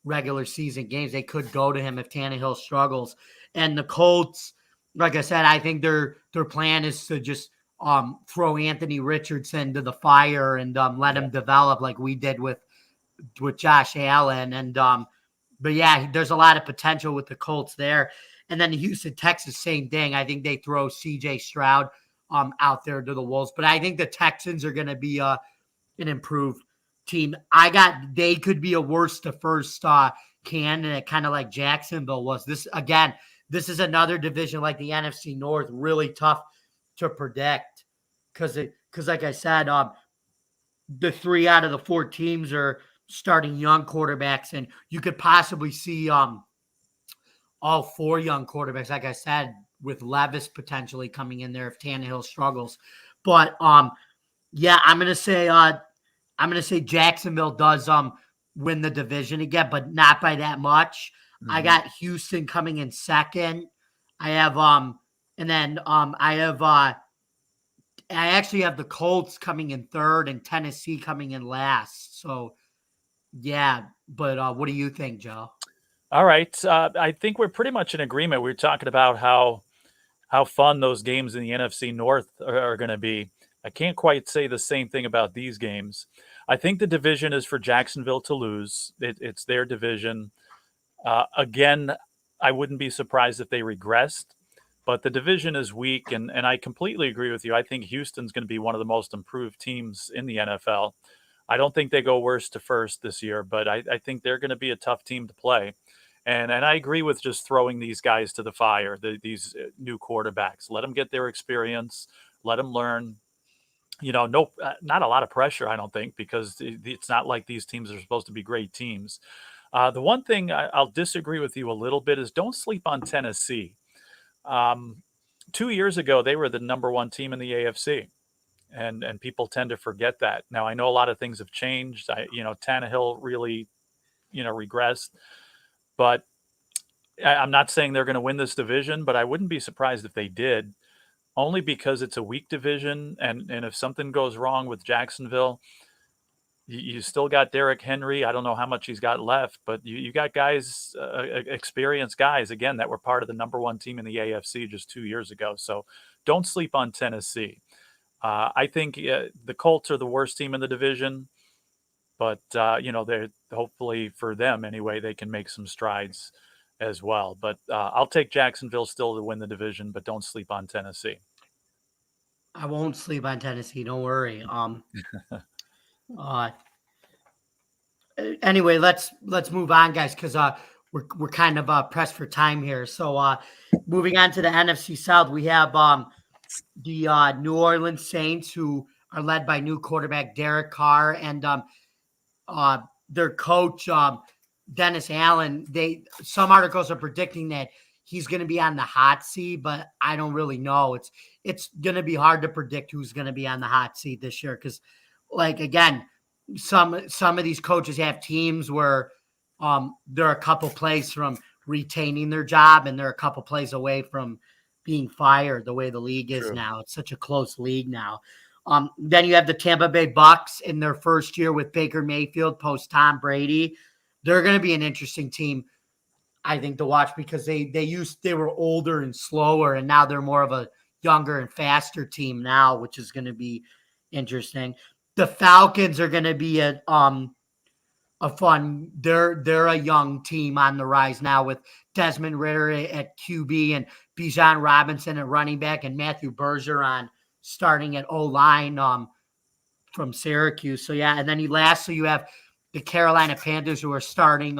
regular season games. They could go to him if Tannehill struggles. And the Colts, like I said, I think their plan is to just throw Anthony Richardson to the fire and let him develop like we did with Josh Allen. And but yeah, there's a lot of potential with the Colts there. And then the Houston Texans, same thing. I think they throw CJ Stroud out there to the Wolves. But I think the Texans are going to be an improved team. They could be a worst to first candidate, kind of like Jacksonville was. This is another division like the NFC North, really tough to predict because like I said, the 3 out of the 4 teams are starting young quarterbacks, and you could possibly see all 4 young quarterbacks, like I said, with Levis potentially coming in there if Tannehill struggles. But yeah, I'm gonna say Jacksonville does win the division again, but not by that much. Mm-hmm. I got Houston coming in 2nd. I have I actually have the Colts coming in 3rd and Tennessee coming in last. So yeah, but what do you think, Joe? All right. I think we're pretty much in agreement. We were talking about how fun those games in the NFC North are going to be. I can't quite say the same thing about these games. I think the division is for Jacksonville to lose. It's their division. Again, I wouldn't be surprised if they regressed, but the division is weak, and I completely agree with you. I think Houston's going to be one of the most improved teams in the NFL. I don't think they go worst to first this year, but I think they're going to be a tough team to play. And I agree with just throwing these guys to the fire, these new quarterbacks. Let them get their experience. Let them learn. Not a lot of pressure, I don't think, because it's not like these teams are supposed to be great teams. The one thing I'll disagree with you a little bit is don't sleep on Tennessee. 2 years ago, they were the number 1 team in the AFC. And people tend to forget that. Now, I know a lot of things have changed. Tannehill really, regressed. But I'm not saying they're going to win this division, but I wouldn't be surprised if they did, only because it's a weak division. And if something goes wrong with Jacksonville, you still got Derrick Henry. I don't know how much he's got left, but you got guys, experienced guys, again, that were part of the number 1 team in the AFC just 2 years ago. So don't sleep on Tennessee. I think the Colts are the worst team in the division, but they're hopefully for them anyway, they can make some strides as well. But I'll take Jacksonville still to win the division, but don't sleep on Tennessee. I won't sleep on Tennessee. Don't worry. Anyway, let's move on, guys, because we're kind of pressed for time here. So moving on to the NFC South, we have the New Orleans Saints, who are led by new quarterback Derek Carr, and uh, their coach Dennis Allen. Some articles are predicting that he's going to be on the hot seat, but I don't really know. It's going to be hard to predict who's going to be on the hot seat this year because, like, again, some of these coaches have teams where they're a couple plays from retaining their job, and they're a couple plays away from being fired. The way the league is now, it's such a close league now. Then you have the Tampa Bay Bucks in their first year with Baker Mayfield post Tom Brady. They're going to be an interesting team, I think, to watch because they were older and slower, and now they're more of a younger and faster team now, which is going to be interesting. The Falcons are going to be a fun. They're a young team on the rise now with Desmond Ritter at QB and Bijan Robinson at running back and Matthew Bergeron starting at O-line from Syracuse. So yeah, and then lastly you have the Carolina Panthers, who are starting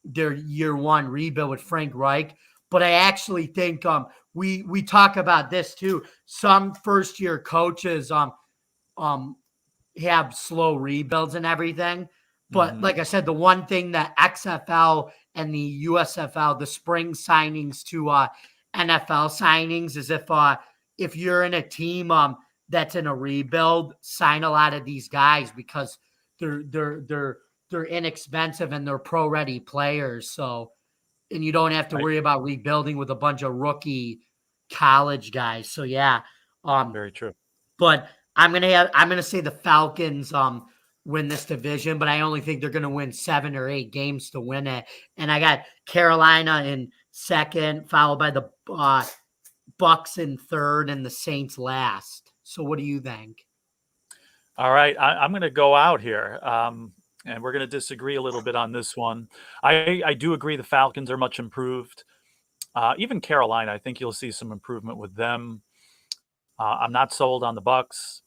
their year one rebuild with Frank Reich. But I actually think we talk about this too. Some first year coaches have slow rebuilds and everything. But like I said, the one thing that XFL and the USFL, the spring signings to NFL signings, is if you're in a team that's in a rebuild, sign a lot of these guys because they're inexpensive and they're pro ready players. So, and you don't have to worry about rebuilding with a bunch of rookie college guys. So yeah, very true. But I'm gonna say the Falcons win this division, but I only think they're gonna win 7 or 8 games to win it. And I got Carolina in second, followed by the Bucks in third, and the Saints last. So what do you think? All right, I'm going to go out here, and we're going to disagree a little bit on this one. I do agree the Falcons are much improved. Even Carolina, I think you'll see some improvement with them. I'm not sold on the Bucks.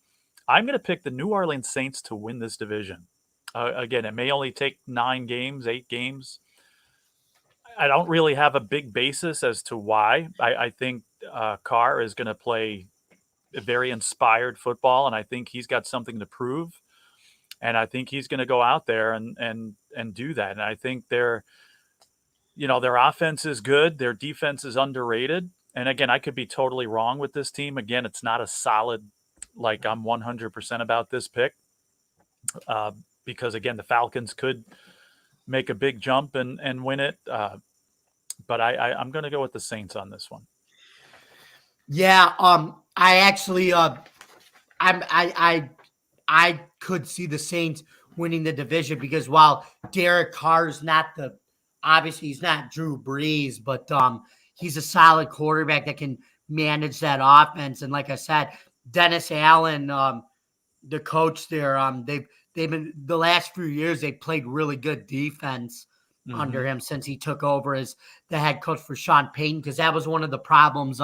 I'm going to pick the New Orleans Saints to win this division. Again, it may only take 9 games, 8 games. I don't really have a big basis as to why. I think Carr is going to play a very inspired football, and I think he's got something to prove. And I think he's going to go out there and do that. And I think their offense is good. Their defense is underrated. And again, I could be totally wrong with this team. Again, it's not a solid, like I'm 100% about this pick because again, the Falcons could make a big jump and win it. But I'm going to go with the Saints on this one. Yeah. I actually, I could see the Saints winning the division because while Derek Carr's obviously he's not Drew Brees, but he's a solid quarterback that can manage that offense. And like I said, Dennis Allen, the coach there, they've been the last few years, they played really good defense under him since he took over as the head coach for Sean Payton, because that was one of the problems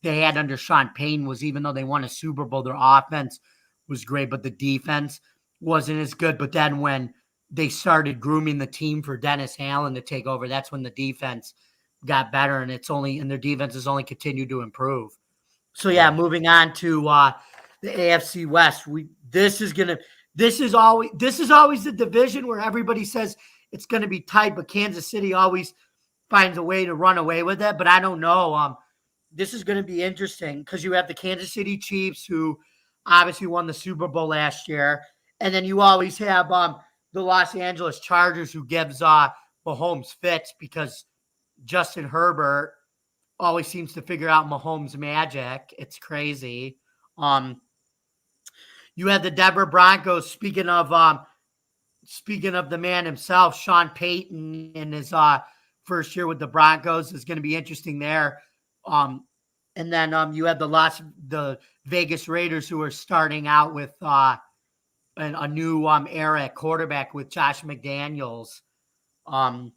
they had under Sean Payton was even though they won a Super Bowl, their offense was great, but the defense wasn't as good. But then when they started grooming the team for Dennis Allen to take over, that's when the defense got better, and their defense has only continued to improve. So yeah, moving on to the AFC West. This is always the division where everybody says it's going to be tight, but Kansas City always finds a way to run away with it. But I don't know. This is going to be interesting because you have the Kansas City Chiefs, who obviously won the Super Bowl last year. And then you always have the Los Angeles Chargers, who gives Mahomes fits because Justin Herbert always seems to figure out Mahomes magic. It's crazy. You have the Denver Broncos. Speaking of the man himself, Sean Payton in his first year with the Broncos is going to be interesting there. And then you have the Vegas Raiders, who are starting out with a new era at quarterback with Josh McDaniels. But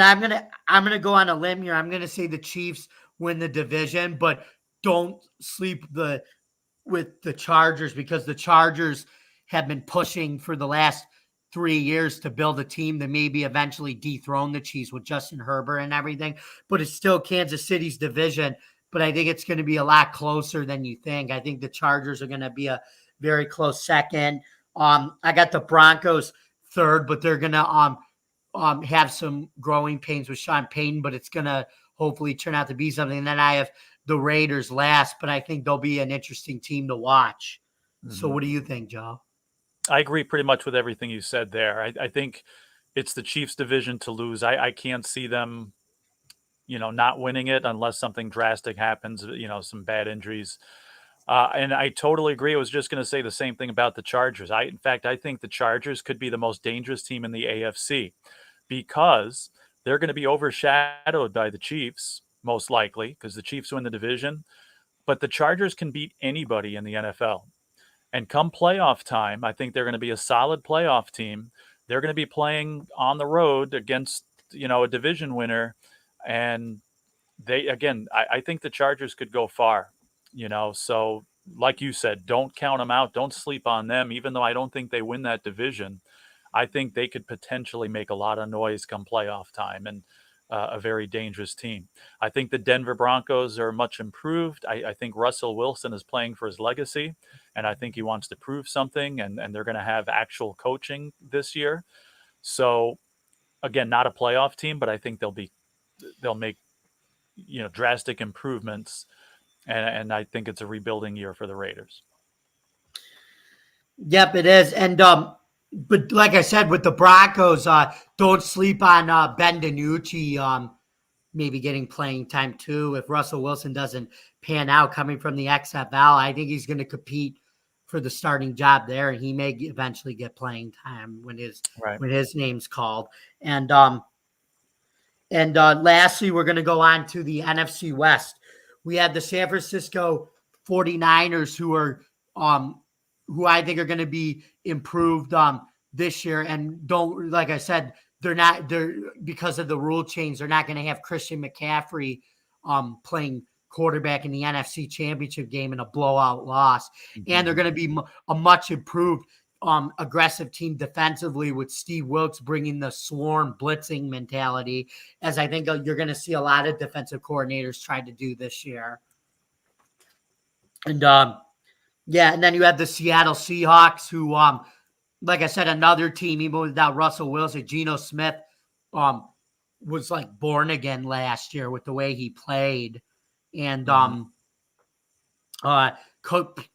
I'm gonna go on a limb here. I'm gonna say the Chiefs win the division, but don't sleep with the Chargers because the Chargers have been pushing for the last 3 years to build a team that maybe eventually dethrone the Chiefs with Justin Herbert and everything. But it's still Kansas City's division. But I think it's going to be a lot closer than you think. I think the Chargers are going to be a very close second. I got the Broncos third, but they're going to have some growing pains with Sean Payton, but it's going to hopefully turn out to be something. And then I have the Raiders last, but I think they'll be an interesting team to watch. So what do you think, Joe? I agree pretty much with everything you said there. I think it's the Chiefs' division to lose. I can't see them, not winning it unless something drastic happens, some bad injuries. And I totally agree. I was just going to say the same thing about the Chargers. In fact, I think the Chargers could be the most dangerous team in the AFC because they're going to be overshadowed by the Chiefs, most likely, because the Chiefs win the division. But the Chargers can beat anybody in the NFL. And come playoff time, I think they're going to be a solid playoff team. They're going to be playing on the road against, a division winner. And I think the Chargers could go far, So like you said, don't count them out. Don't sleep on them. Even though I don't think they win that division, I think they could potentially make a lot of noise come playoff time and a very dangerous team. I think the Denver Broncos are much improved. I think Russell Wilson is playing for his legacy, and I think he wants to prove something, and they're going to have actual coaching this year. So, again, not a playoff team, but I think they'll make drastic improvements, and I think it's a rebuilding year for the Raiders. Yep, it is. And but like I said, with the Broncos, don't sleep on Ben DiNucci maybe getting playing time too. If Russell Wilson doesn't pan out coming from the XFL, I think he's going to compete for the starting job there, and he may eventually get playing time when his name's called. And lastly, we're going to go on to the NFC West. We have the San Francisco 49ers who I think are going to be improved this year. And like I said, they're because of the rule change, they're not going to have Christian McCaffrey playing quarterback in the NFC Championship game in a blowout loss. Mm-hmm. And they're going to be a much improved aggressive team defensively with Steve Wilkes bringing the swarm blitzing mentality, as I think you're going to see a lot of defensive coordinators try to do this year. And and then you have the Seattle Seahawks who, like I said, another team, even without Russell Wilson, Geno Smith was like born again last year with the way he played. And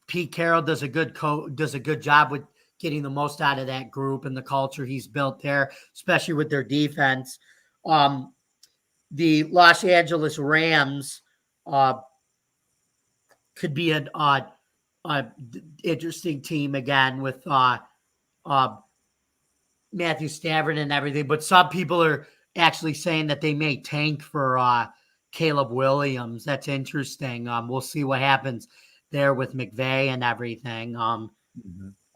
Pete Carroll does a good job with getting the most out of that group and the culture he's built there, especially with their defense. The Los Angeles Rams could be an interesting team again with Matthew Stafford and everything, but some people are actually saying that they may tank for Caleb Williams. That's interesting. We'll see what happens there with McVay and everything.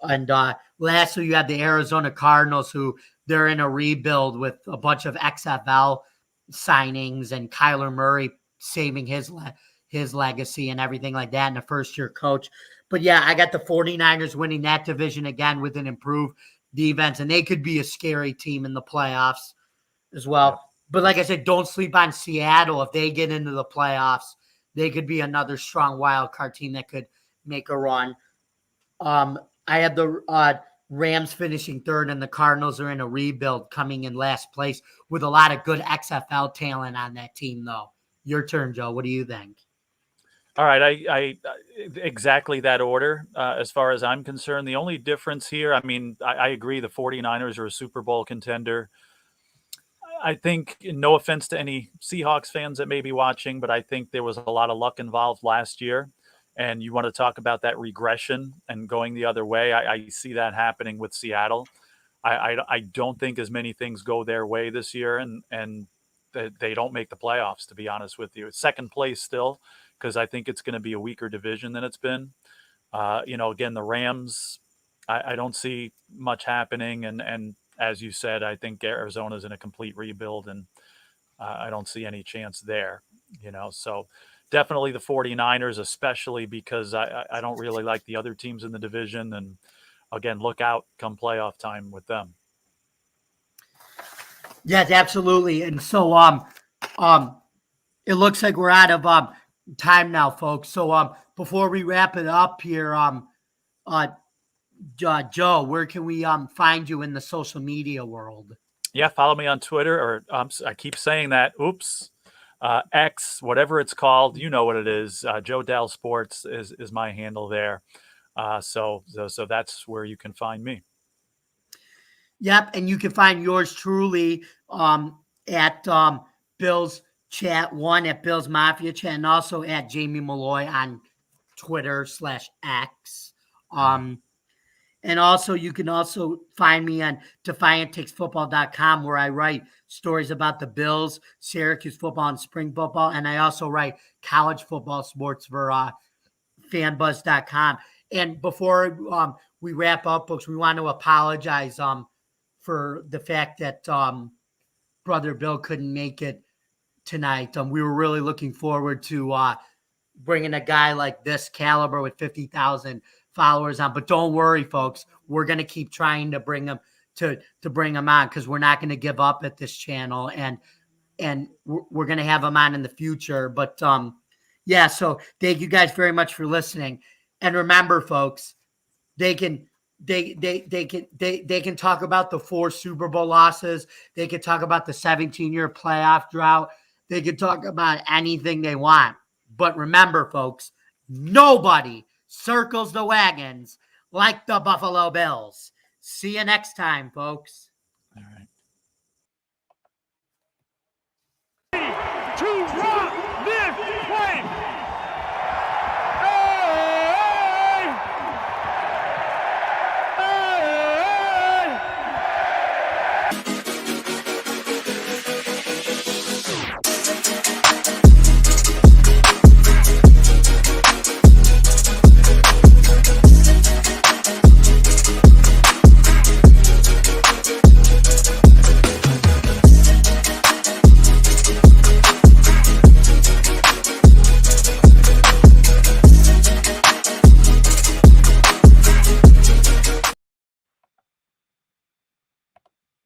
And lastly, you have the Arizona Cardinals, who they're in a rebuild with a bunch of XFL signings and Kyler Murray saving his legacy and everything like that, and a first-year coach. But yeah, I got the 49ers winning that division again with an improved defense, and they could be a scary team in the playoffs as well. Yeah. But like I said, don't sleep on Seattle. If they get into the playoffs, they could be another strong wild card team that could make a run. I have the Rams finishing third, and the Cardinals are in a rebuild coming in last place with a lot of good XFL talent on that team, though. Your turn, Joe. What do you think? All right, I exactly that order as far as I'm concerned. The only difference here, I agree the 49ers are a Super Bowl contender. I think, no offense to any Seahawks fans that may be watching, but I think there was a lot of luck involved last year. And you want to talk about that regression and going the other way. I see that happening with Seattle. I don't think as many things go their way this year, and they don't make the playoffs, to be honest with you. It's second place still, because I think it's going to be a weaker division than it's been. Again, the Rams, I don't see much happening. And as you said, I think Arizona's in a complete rebuild, and I don't see any chance there, so definitely the 49ers, especially because I don't really like the other teams in the division. And again, look out come playoff time with them. Yes, absolutely. And so it looks like we're out of time now, folks. So before we wrap it up here, uh Joe, where can we find you in the social media world? Yeah, follow me on Twitter, or I keep saying that. Oops, X, whatever it's called, you know what it is. Joe Dal Sports is my handle there. So that's where you can find me. Yep, and you can find yours truly at Bill's Chat One, at Bill's Mafia Chat, and also at Jamie Malloy on Twitter/X. And also, you can also find me on DefiantTakesFootball.com, where I write stories about the Bills, Syracuse football, and spring football. And I also write college football sports for FanBuzz.com. And before we wrap up, folks, we want to apologize for the fact that Brother Bill couldn't make it tonight. We were really looking forward to bringing a guy like this caliber with 50,000 followers on. But don't worry, folks. We're going to keep trying to bring him to bring him on, because we're not going to give up at this channel, and we're going to have him on in the future. But yeah, so thank you guys very much for listening. And remember, folks, they can talk about the 4 Super Bowl losses. They can talk about the 17-year playoff drought. They can talk about anything they want. But remember, folks, nobody circles the wagons like the Buffalo Bills. See you next time, folks. All right. To rock this place.